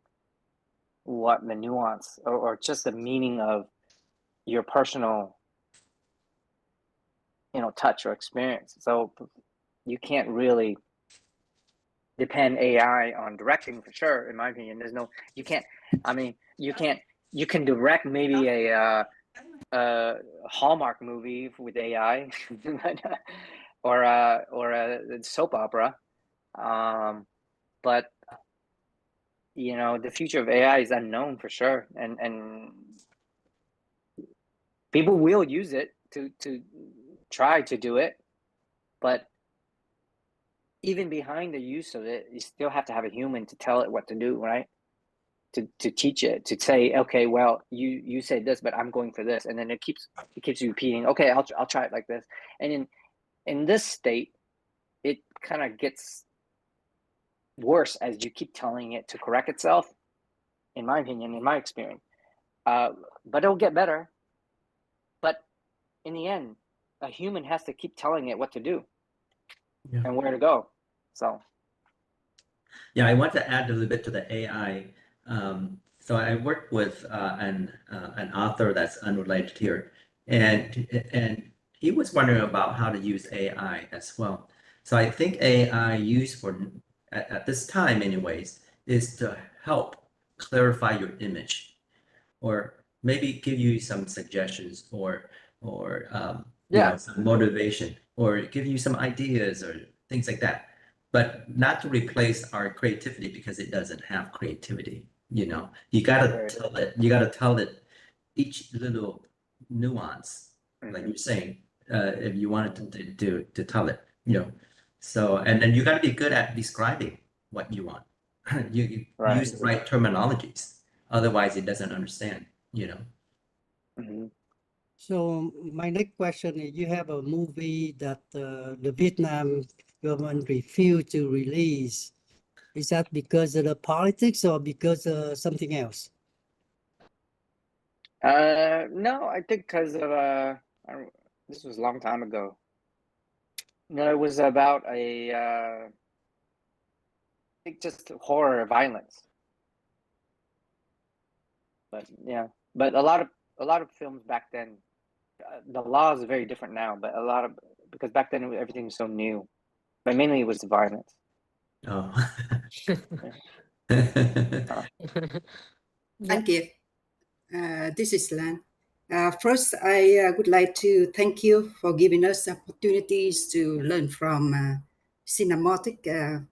what the nuance or just the meaning of your personal, touch or experience. So you can't really depend AI on directing for sure. In my opinion, you can't. I mean, you can direct maybe a Hallmark movie with AI, or a soap opera, but the future of AI is unknown for sure, and people will use it to try to do it, but even behind the use of it, you still have to have a human to tell it what to do, right? To teach it, to say, okay, well, you say this, but I'm going for this, and then it keeps repeating. Okay, I'll try it like this, and in this state, it kind of gets worse as you keep telling it to correct itself. In my opinion, in my experience, but it'll get better. But in the end, a human has to keep telling it what to do and where to go. So.
Yeah, I want to add a little bit to the AI. So I worked with an author that's unrelated here, and he was wondering about how to use AI as well. So I think AI used for at this time, anyways, is to help clarify your image, or maybe give you some suggestions, or some motivation, or give you some ideas or things like that, but not to replace our creativity, because it doesn't have creativity. You gotta tell it each little nuance, like you're saying, if you wanted to tell it, so, and then you got to be good at describing what you want. You use the right terminologies. Otherwise, it doesn't understand, you know.
Mhm.
So my next question is, you have a movie that the Vietnam government refused to release. Is that because of the politics or because of something else?
No, I think because of this was a long time ago. No, it was about I think just horror violence. But yeah, but a lot of films back then, the laws are very different now. But a lot of because back then everything was so new, but mainly it was the violence.
Oh.
Yep.
Thank you. This is Lan. First, I would like to thank you for giving us opportunities to learn from cinematic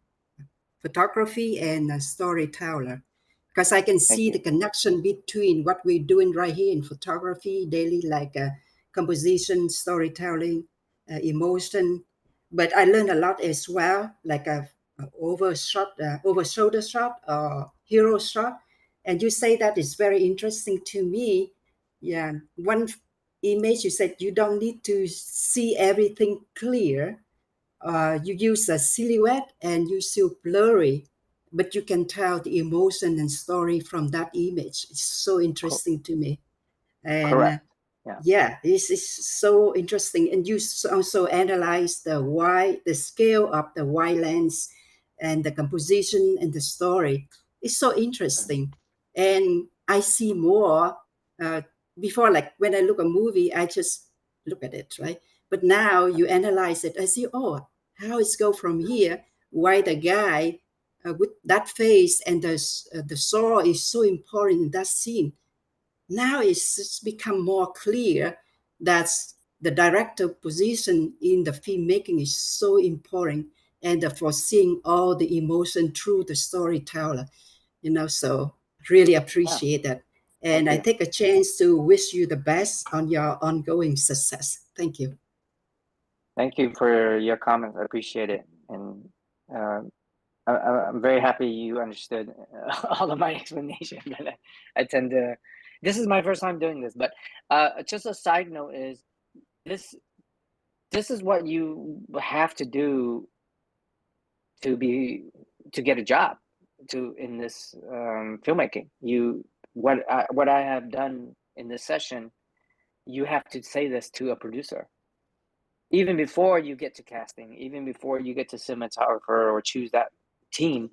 photography and storyteller, because I can
Thank
see
you.
the connection between what we're doing right here in photography daily, like composition, storytelling, emotion. But I learned a lot as well, like a over shoulder shot or hero shot. And you say that is very interesting to me. Yeah, one image you said you don't need to see everything clear. You use a silhouette and you see blurry, but you can tell the emotion and story from that image. It's so interesting to me. And
Correct. Yeah.
yeah, this is so interesting. And you also analyze the scale of the wide lens and the composition and the story. It's so interesting. And I see more uh, before, like when I look a movie, I just look at it, right? But now you analyze it. I see, oh, how it's go from here. Why the guy with that face and the saw is so important in that scene. Now it's become more clear that the director position in the filmmaking is so important, and for seeing all the emotion through the storyteller, so really appreciate that. And
Thank
I
you.
take a chance to wish you the best on your ongoing success. Thank you.
Thank you for your comments. I appreciate it, and I'm very happy you understood all of my explanation. But I tend to. This is my first time doing this, but just a side note is this. This is what you have to do to get a job in this filmmaking. What I have done in this session, you have to say this to a producer even before you get to casting, even before you get to cinematographer or choose that team.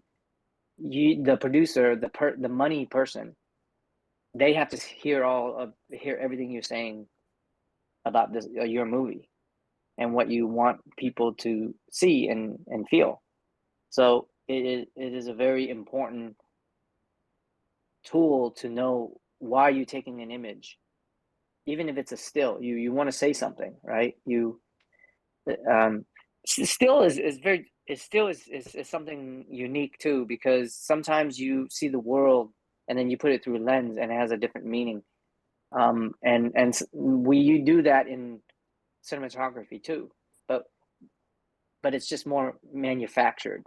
The producer, the money person, they have to hear everything you're saying about this your movie and what you want people to see and feel. So it is a very important tool to know why you're taking an image, even if it's a still. You want to say something, right? Still is something unique too, because sometimes you see the world and then you put it through a lens and it has a different meaning. And we do that in cinematography too, but it's just more manufactured,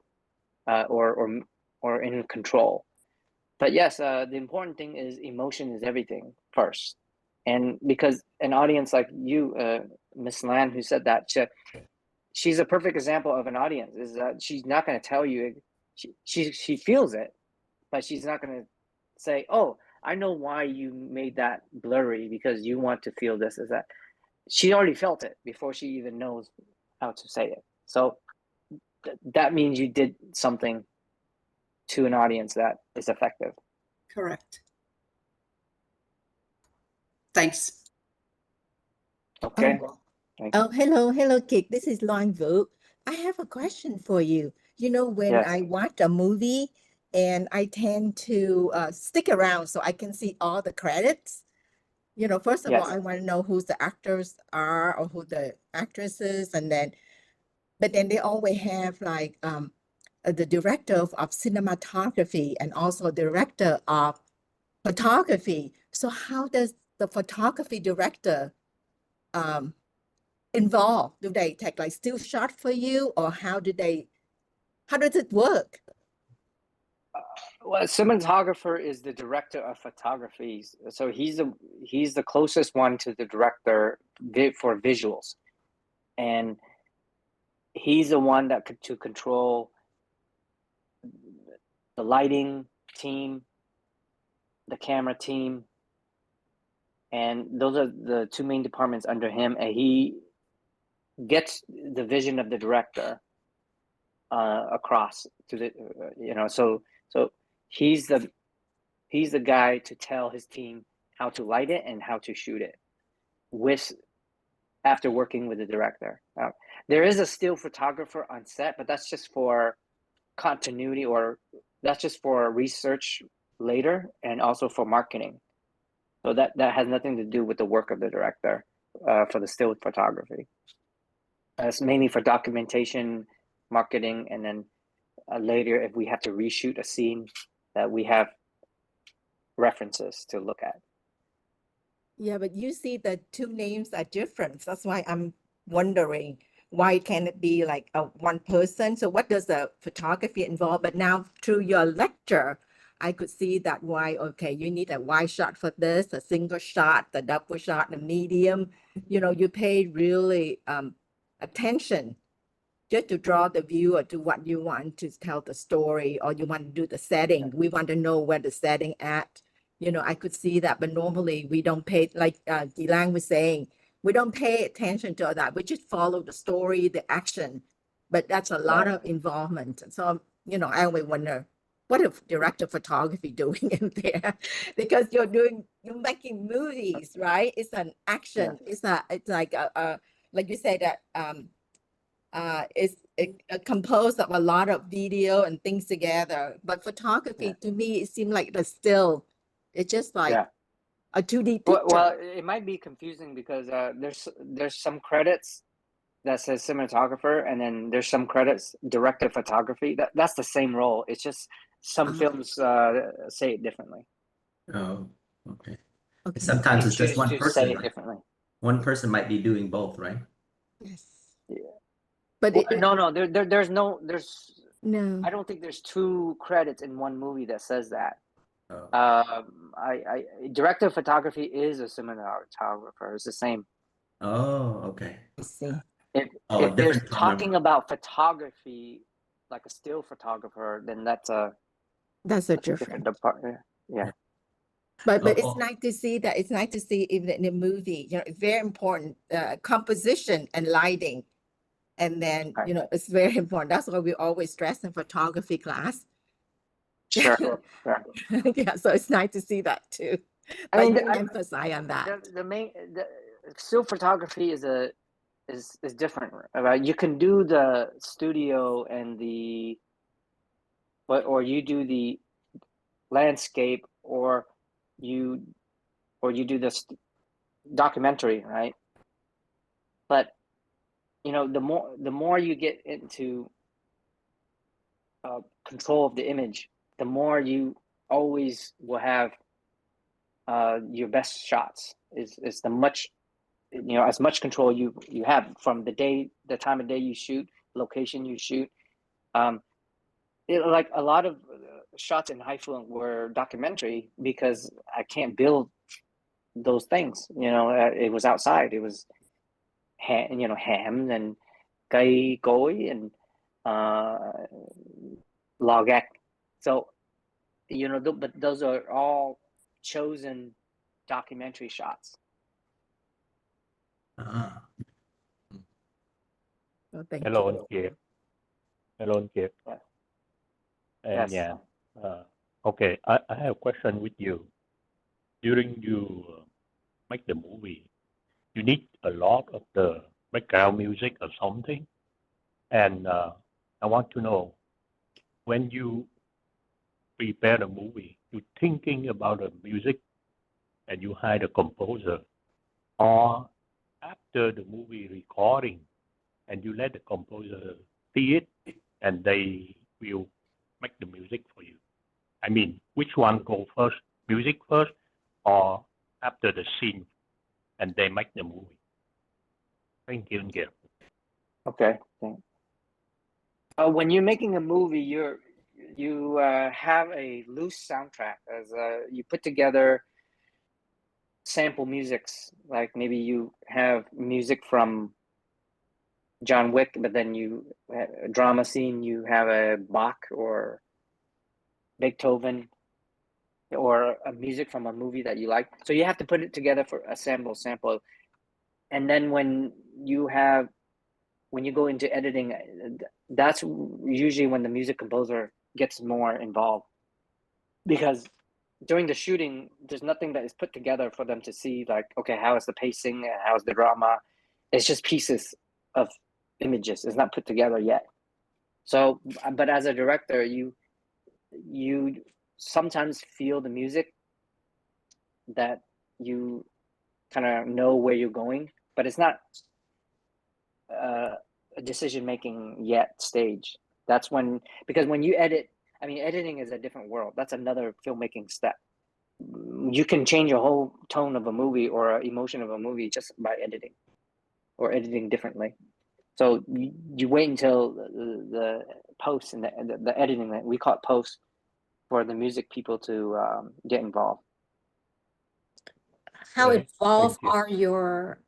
or in control. But yes, the important thing is emotion is everything first, and because an audience like you, Miss Lan, who said that, she's a perfect example of an audience. Is that she's not going to tell you, she feels it, but she's not going to say, "Oh, I know why you made that blurry because you want to feel this." Is that she already felt it before she even knows how to say it. So that means you did something to an audience that is effective.
Correct. Thanks.
Okay. Thank you.
Hello, Kick. This is Loan Vu. I have a question for you. When
Yes.
I watch a movie and I tend to stick around so I can see all the credits. First of all,
Yes.
I want to know who the actors are or who the actresses, but then they always have like the director of cinematography and also director of photography. So how does the photography director um, involved? Do they take like still shot for you, or how does it work?
Well, cinematographer is the director of photography, so he's the closest one to the director for visuals, and he's the one that could to control the lighting team, the camera team, and those are the two main departments under him. And he gets the vision of the director across to the so he's the guy to tell his team how to light it and how to shoot it after working with the director. There is a still photographer on set, but that's just for continuity, or that's just for research later, and also for marketing. So that has nothing to do with the work of the director for the still photography. It's mainly for documentation, marketing, and then later, if we have to reshoot a scene, that we have references to look at.
Yeah, but you see the two names are different. That's why I'm wondering why can it be like a one person? So what does the photography involve? But now through your lecture, I could see that why, okay, you need a wide shot for this, a single shot, the double shot, the medium. You pay really attention just to draw the viewer to what you want to tell the story, or you want to do the setting. We want to know where the setting at. I could see that, but normally we don't pay, like Gilang was saying, we don't pay attention to that. We just follow the story, the action, but that's a lot of involvement. So, I always wonder, what is director of photography doing in there? Because you're making movies, right? It's an action. It's like like you said that it's composed of a lot of video and things together. But photography, to me, it seemed like the still. It's just like a 2D picture.
Well, it might be confusing because there's some credits that says cinematographer, and then there's some credits director of photography. That's the same role. It's just some films say it differently.
Oh, okay. Sometimes it's just one person.
Say it differently.
One person might be doing both, right?
Yes.
Yeah.
But
no, there's no.
I
don't think there's two credits in one movie that says that. I director of photography is a cinematographer. It's the same.
Oh, okay.
I see.
If there's talking about photography, like a still photographer, then that's a different department. Yeah.
But it's nice to see that. It's nice to see even in a movie. It's very important. Composition and lighting, and then it's very important. That's why we always stress in photography class.
Sure.
Yeah, so it's nice to see that too. But you emphasize on that.
The still photography is different, right? You can do the studio and or you do the landscape, or you do this documentary, right? But the more you get into control of the image, the more you always will have your best shots. Is the much as much control you have from the time of day you shoot, location you shoot. Like a lot of shots in Haiphong were documentary because I can't build those things. It was outside. It was ham and cây cối and lò gạch. So but those are all chosen documentary shots.
Thank
Hello,
you.
Kiet. Hello, Kiet. And
Yes.
okay, I have a question with you. During you make the movie, you need a lot of the background music or something. And I want to know, when you prepare the movie, you thinking about the music and you hire the composer, or after the movie recording and you let the composer see it and they will make the music for you? I mean, which one go first, music first, or after the scene and they make the movie? Thank you.
Okay. When you're making a movie, you have a loose soundtrack as you put together sample musics, like maybe you have music from John Wick, but then you a drama scene, you have a Bach or Beethoven or a music from a movie that you like. So you have to put it together for a sample. And then when you go into editing, that's usually when the music composer gets more involved, because during the shooting, there's nothing that is put together for them to see, like, okay, how is the pacing, how is the drama? It's just pieces of images. It's not put together yet. So, but as a director, you sometimes feel the music, that you kind of know where you're going, but it's not a decision making yet stage. That's when, because when you edit, I mean, editing is a different world. That's another filmmaking step. You can change a whole tone of a movie or emotion of a movie just by editing, or editing differently. So you wait until the post and the editing, that we call it post, for the music people to get involved.
How
Right.
involved
Thank you.
are your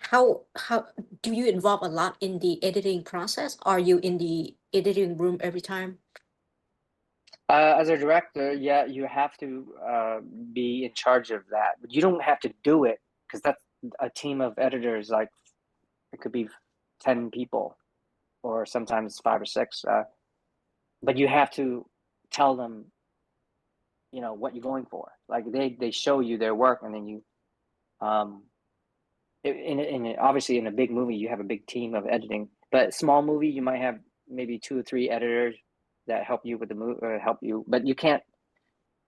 how do you involve a lot in the editing process? Are you in the editing room every time?
As a director, yeah, you have to be in charge of that, but you don't have to do it, because that's a team of editors. Like, it could be 10 people, or sometimes 5 or 6. But you have to tell them, what you're going for. Like, they show you their work, and then you, obviously in a big movie, you have a big team of editing. But small movie, you might have maybe 2 or 3 editors that help you with the movie, help you, but you can't.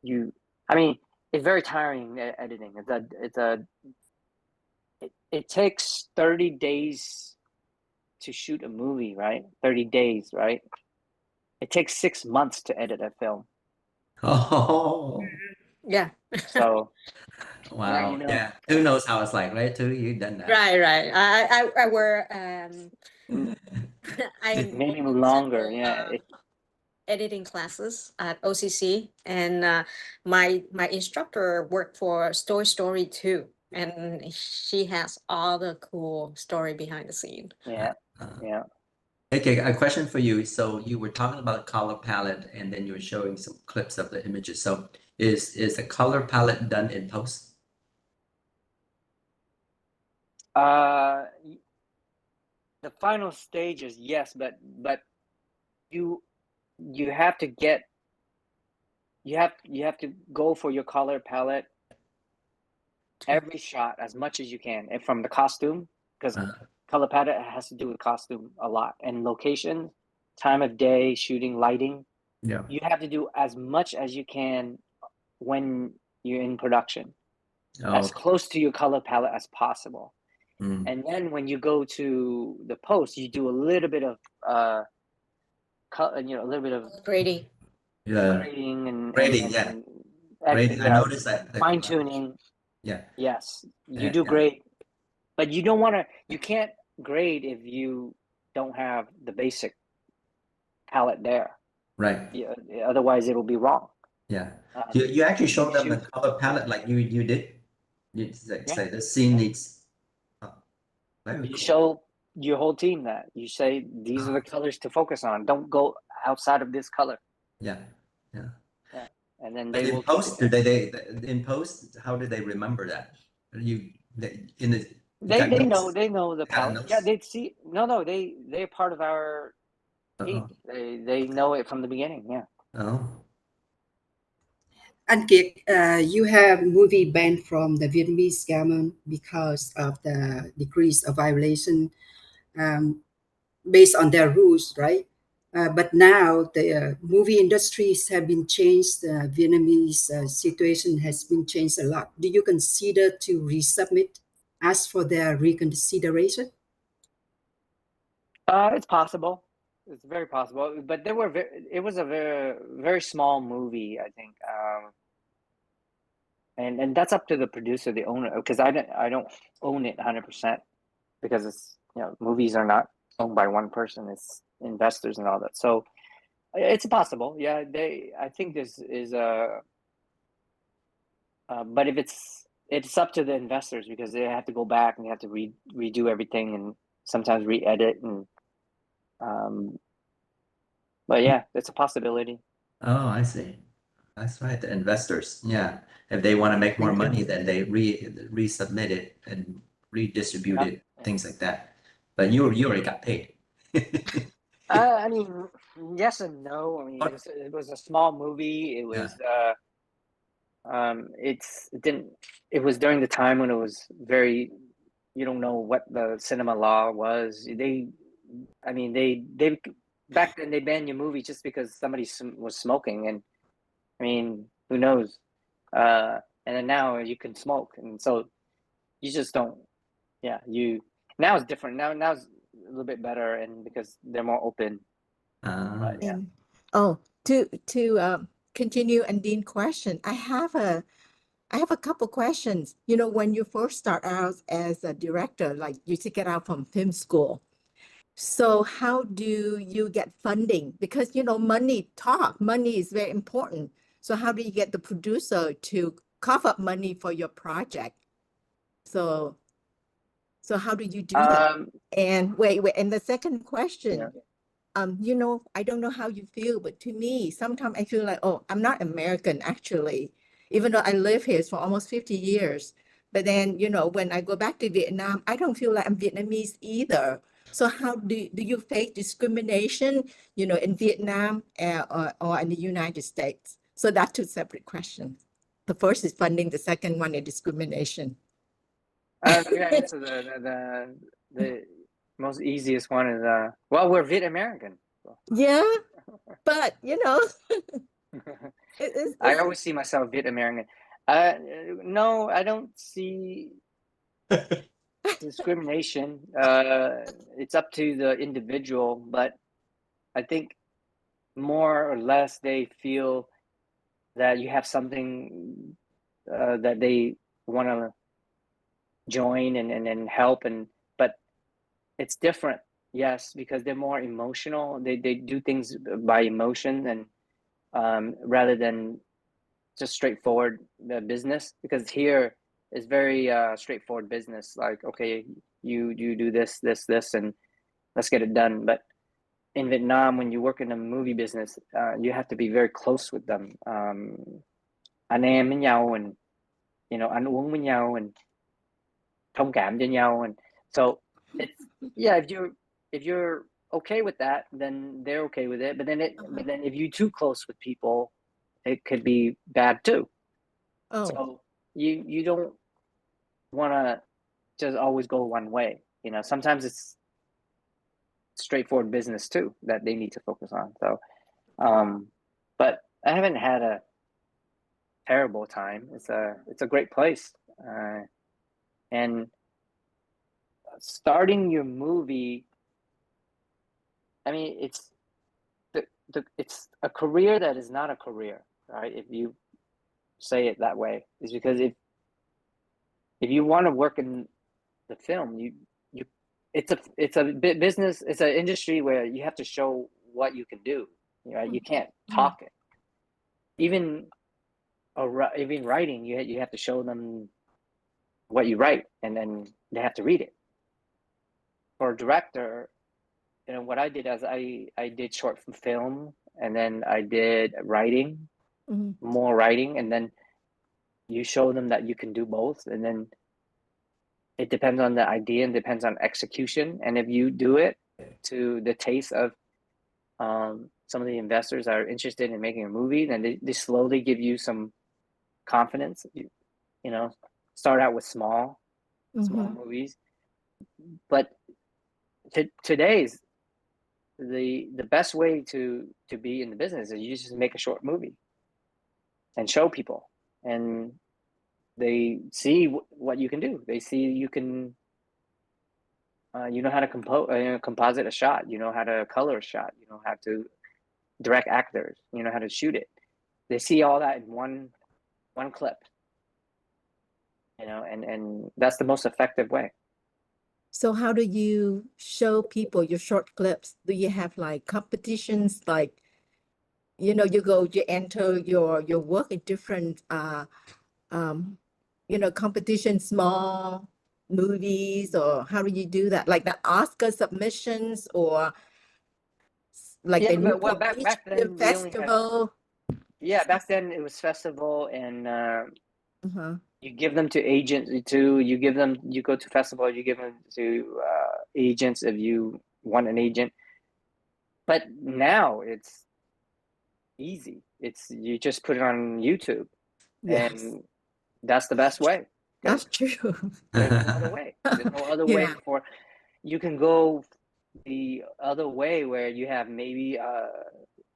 I mean, it's very tiring editing. It takes 30 days to shoot a movie, right? 30 days, right? It takes 6 months to edit a film.
Oh,
Yeah.
So
wow. Yeah. Who knows how it's like, right? Too, you've done that.
Right. I were I
maybe
enrolled in
longer.
several
Yeah.
editing classes at OCC, and my instructor worked for Toy Story too, and she has all the cool story behind the scene.
Yeah.
Uh,
Yeah.
Okay, a question for you. So you were talking about color palette, and then you were showing some clips of the images. So is the color palette done in post?
The final stage is yes, but you have to get you have to go for your color palette every shot as much as you can, and from the costume, because
Uh,
color palette has to do with costume a lot, and location, time of day, shooting, lighting.
yeah.
You have to do as much as you can when you're in production, as
Oh,
close to your color palette as possible.
mm.
And then when you go to the post, you do a little bit of a little bit of
Grading.
Yeah.
grading
Grading, yeah.
and
Grading. I noticed that.
fine tuning.
Yeah.
Yes, you
Yeah.
do great, but you can't grade if you don't have the basic palette there.
Right.
Yeah, otherwise it'll be wrong.
Yeah. You actually
When you
show them the
shoot,
color palette like you did. You say
yeah,
the scene
yeah.
needs. Oh, very
You
cool.
show your whole team that. You say these are the colors to focus on. Don't go outside of this color.
Yeah. Yeah.
Yeah, and then
But
they
in
will keep it
post, do
there.
they in post? How do they remember that? In the you
They
got
they know
notes?
they know the
You got a
palette. Yeah,
notes?
they see. No, they're part of our team.
Uh-oh.
They know it from the beginning. Yeah.
Oh.
And Kiet, you have movie banned from the Vietnamese government because of the decrease of violation um, based on their rules, right? But now the movie industries have been changed. The Vietnamese situation has been changed a lot. Do you consider to resubmit, ask for their reconsideration?
It's possible. It's very possible. But it was a very small movie, I think. And that's up to the producer, the owner, because I don't own it 100%, because it's movies are not owned by one person. It's investors and all that. So It's possible. Yeah, I think this is but if it's up to the investors because they have to go back and they have to redo everything and sometimes re-edit and but yeah, it's a possibility.
Oh, I see. That's right. The investors, yeah. If they want to make more
Thank you.
money, then they resubmit it and redistribute
Yeah.
it, things like that. But you already got paid.
I mean, yes and no. I mean,
Oh.
it was a small movie. It was it was during the time when it was very, you don't know what the cinema law was. I mean, they back then they banned your movie just because somebody was smoking, and I mean, who knows? And then now you can smoke, and so you just don't. Yeah, now it's different. Now it's a little bit better, and because they're more open. But yeah.
And to continue Andine's question, I have a couple questions. You know, when you first start out as a director, like you take it out from film school. So how do you get funding? Because you know, money is very important. So how do you get the producer to cough up money for your project? So how do you do that? And wait, and the second question.
Yeah.
You know, I don't know how you feel, but to me, sometimes I feel like, oh, I'm not American actually, even though I live here for almost 50 years. But then, you know, when I go back to Vietnam, I don't feel like I'm Vietnamese either. So how do you face discrimination, you know, in Vietnam or in the United States? So that's two separate questions. The first is funding, the second one is discrimination.
Maybe I answer the most easiest one is well, we're Viet American.
Yeah, but you know,
I always see myself Viet American. No, I don't see discrimination. It's up to the individual, but I think more or less they feel that you have something that they want to join and help, but it's different. Yes, because they're more emotional. They do things by emotion and rather than just straightforward business. Because here is very straightforward business. Like, okay, you do this, and let's get it done. But in Vietnam, when you work in a movie business, you have to be very close with them. Anh em với nhau, and you know, ăn uống với nhau, and thông cảm cho nhau, and so it's yeah. If you're okay with that, then they're okay with it. But then if you're too close with people, it could be bad too.
Oh,
So you don't want to just always go one way. You know, sometimes it's straightforward business too that they need to focus on. So, but I haven't had a terrible time. It's a great place, and starting your movie. I mean, it's it's a career that is not a career, right? If you say it that way, is because if you want to work in the film, you it's a business. It's an industry where you have to show what you can do. Right? You can't talk it. Even writing, you have to show them what you write, and then they have to read it. For a director, you know what I did is I did short film, and then I did writing, more writing, and then you show them that you can do both, and then it depends on the idea and depends on execution. And if you do it to the taste of some of the investors that are interested in making a movie, then they slowly give you some confidence. You know, start out with small movies, but today's the best way to be in the business is you just make a short movie and show people, and they see what you can do. They see you can you know how to composite a shot, you know how to color a shot, you know how to direct actors, you know how to shoot it. They see all that in one clip, you know, and that's the most effective way.
So how do you show people your short clips? Do you have like competitions, like you enter your work in different, competition, small movies, or how do you do that? Like the Oscar submissions, or like
Yeah,
the
but well,
Newport
back
Beach
back
Film
then we only had
Festival.
back then it was festival, and
Uh-huh.
you give them to agents too. You go to festival, you give them to agents if you want an agent. But now it's easy. It's you just put it on YouTube,
Yes,
and that's the best way
that's
because
true.
there's no other way. There's no other way
Yeah,
for you can go the other way where you have maybe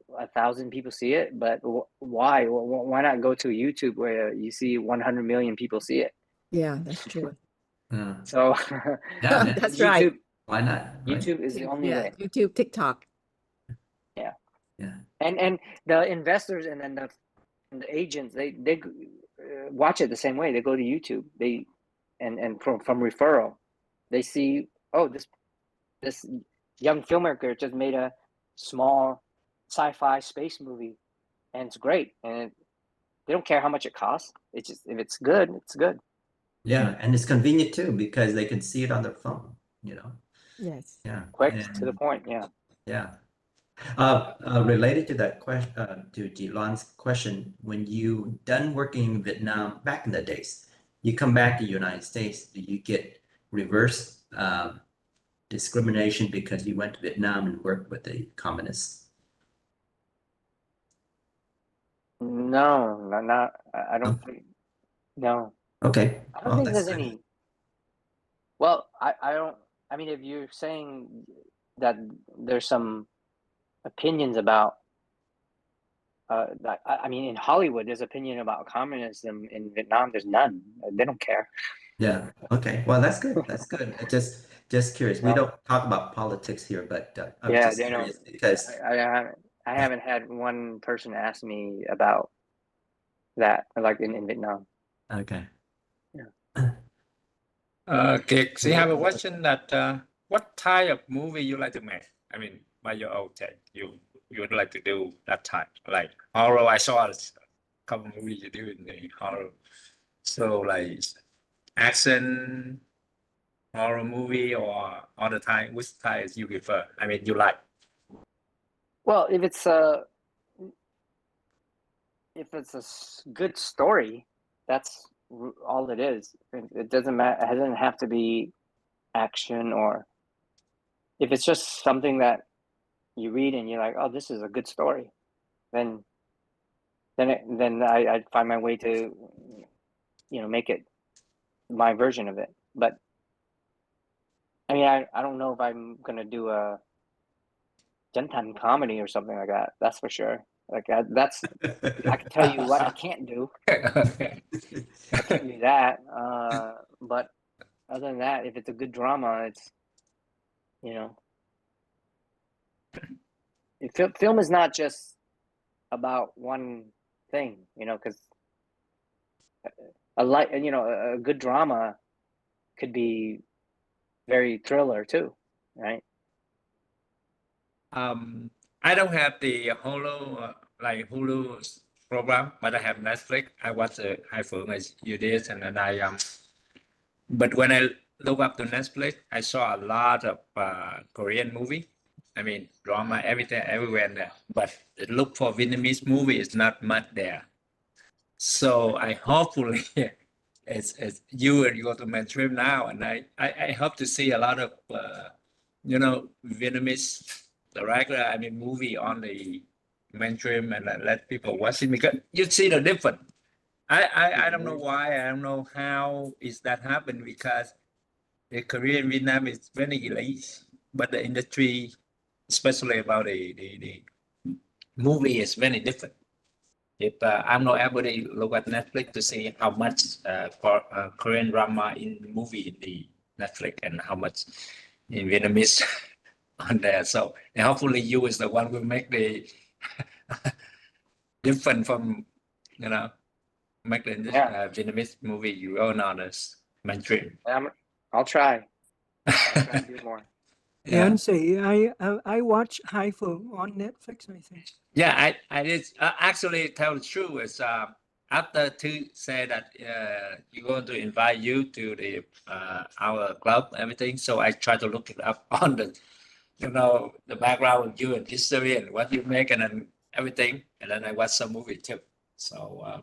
1,000 people see it, but why? Why not go to YouTube where you see 100 million people see it?
yeah, that's true.
So
Yeah, man.
That's right.
YouTube
Why not? Right?
YouTube is the only
Yeah,
way.
YouTube, TikTok.
Yeah,
Yeah.
and the investors and then the agents they watch it the same way. They go to YouTube. They and from referral, they see, oh, this young filmmaker just made a small sci-fi space movie, and it's great, and they don't care how much it costs. It's just if it's good, it's good.
Yeah, and it's convenient too because they can see it on their phone, you know.
Yes.
Yeah.
Quick to the
And
point. Yeah.
yeah. Related to that question, to Jilan's question, when you done working in Vietnam back in the days, you come back to the United States, do you get reverse discrimination because you went to Vietnam and worked with the communists?
No, not. I don't
Oh,
think. No,
okay.
I don't
Oh,
think
that's
there's
good.
any. Well, I don't. I mean, if you're saying that there's some opinions about that, I mean, in Hollywood, there's opinion about communism. In Vietnam, there's none. They don't care.
Yeah. Okay. Well, that's good. That's good. Just curious. We
No.
don't talk about politics here, but I was
Yeah,
just
they don't.
curious because
I haven't had one person ask me about that, like in Vietnam.
okay.
Yeah.
Okay, so you have a question that what type of movie you like to make? I mean, by your own take, you would like to do that type, like horror. I saw a couple movies you do in the horror. So like action horror movie or other type, which types you prefer? I mean, you like.
Well, if it's a good story, that's all it is. It doesn't matter. It doesn't have to be action, or if it's just something that you read and you're like, oh, this is a good story, then I find my way to make it my version of it. But I mean, I don't know if I'm gonna do a Gentan comedy or something like that. That's for sure. Like I can tell you what I can't do. I can't do that. But other than that, if it's a good drama, it's you know, film is not just about one thing. Because a good drama could be very thriller too, right?
I don't have the Hulu like Hulu program, but I have Netflix. I watch Hai Phượng as you did, and then but when I look up to Netflix, I saw a lot of Korean movie. I mean, drama, everything, everywhere in there. But look for Vietnamese movie is not much there. So I hopefully it's you and you go to mainstream now, and I hope to see a lot of Vietnamese director. I mean, movie on the mainstream and let people watch it because you see the difference. I don't know why. I don't know how is that happen because the career in Vietnam is very elite, but the industry, especially about the movie, is very different. If I'm not able to look at Netflix to see how much Korean drama in movie in the Netflix and how much in Vietnamese on there. So and hopefully you is the one who make the different from make the
Yeah,
Vietnamese movie you own on this mainstream.
I'll try. I'll try to do more.
Yeah, and say I watch High Film on Netflix, I think.
Yeah, I did actually tell the truth is after to say that you're going to invite you to the our club everything, so I try to look it up on the the background of you and history and what you make and then everything, and then I watch some movie too. So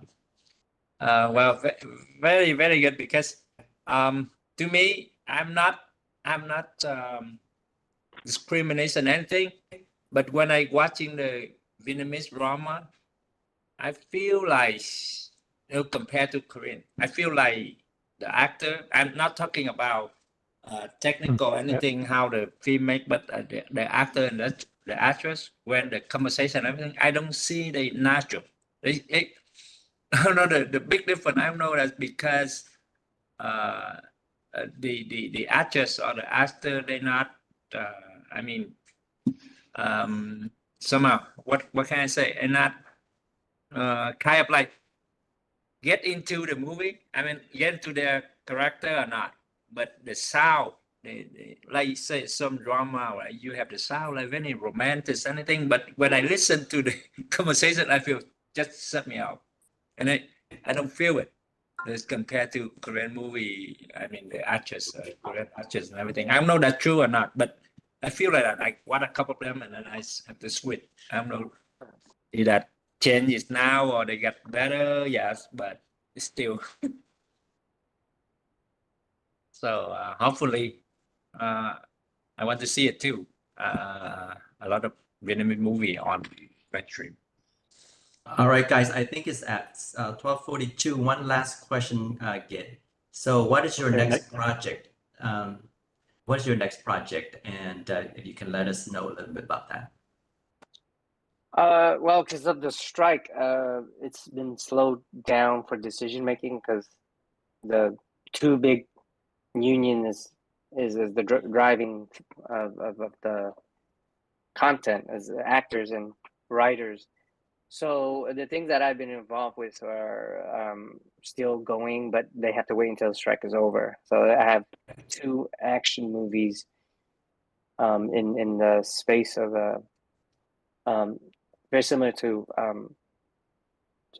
well, very very good because to me I'm not discrimination anything, but when I watching the Vietnamese drama, I feel like compared to Korean, I feel like the actor. I'm not talking about technical anything how the film make, but the actor and the actress when the conversation and everything, I don't see the natural. I don't know the big difference. I don't know that's because the actress or the actor they not. I mean, somehow what can I say? And not kind of like get into the movie. I mean, get into their character or not. But the sound, like you say, some drama, right? You have the sound like very romantic, anything. But when I listen to the conversation, I feel just shut me out, and I don't feel it. As compared to Korean movie, I mean the actors, Korean actors and everything. I don't know that's true or not, but I feel like that. I watch a couple of them and then I have to switch. I don't know if that changes now or they get better. Yes, but it's still. So hopefully, I want to see it too. A lot of Vietnamese movie on web stream.
All right, guys, I think it's at 12:42. One last question, Kiet. So what is your
Okay,
next project? What is your next project? And if you can let us know a little bit about that.
Well, because of the strike, it's been slowed down for decision making because the two big union is the driving of the content as actors and writers. So the things that I've been involved with are still going, but they have to wait until the strike is over. So I have two action movies in the space of very similar to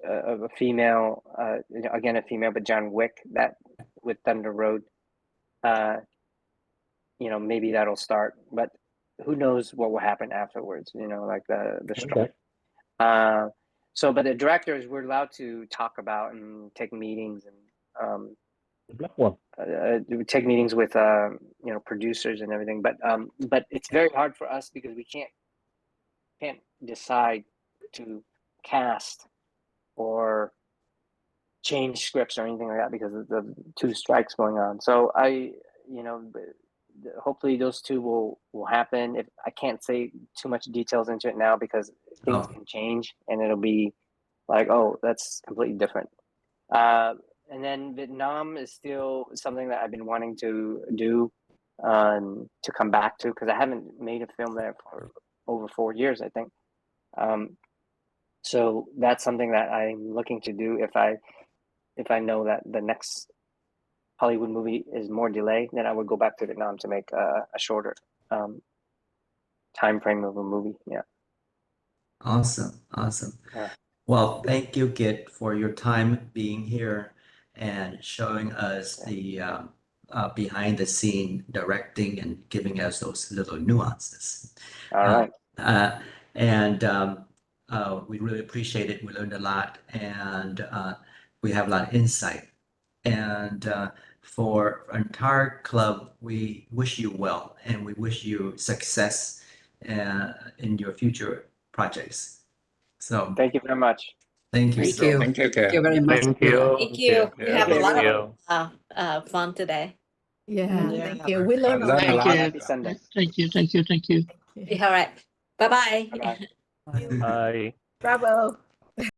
a female, again a female, but John Wick, that with Thunder Road. Maybe that'll start, but who knows what will happen afterwards? Like the strike.
okay.
But the directors were allowed to talk about and take meetings and
The black one.
take meetings with producers and everything. But it's very hard for us because we can't decide to cast or change scripts or anything like that because of the two strikes going on. So hopefully those two will happen. If I can't say too much details into it now because things can change and it'll be like, oh, that's completely different. And then Vietnam is still something that I've been wanting to do, to come back to, because I haven't made a film there for over 4 years, I think. So that's something that I'm looking to do if I know that the next Hollywood movie is more delayed, then I would go back to Vietnam to make a shorter time frame of a movie. Yeah.
Awesome.
Yeah.
Well, thank you, Kiet, for your time being here and showing us the behind the scene directing and giving us those little nuances.
All right.
And we really appreciate it. We learned a lot and we have a lot of insight. And for our entire club, we wish you well and we wish you success in your future projects. So
Thank you very much.
thank you
Thank
so
you.
much.
Thank you very much.
Thank you.
Thank you. We have a
you,
lot
everyone.
of fun today.
Yeah,
Yeah.
thank you. We learned a
Learn a
lot.
lot.
you.
Happy Sunday.
Thank you.
All right. Bye-bye.
Bye bye.
Bye.
Bravo.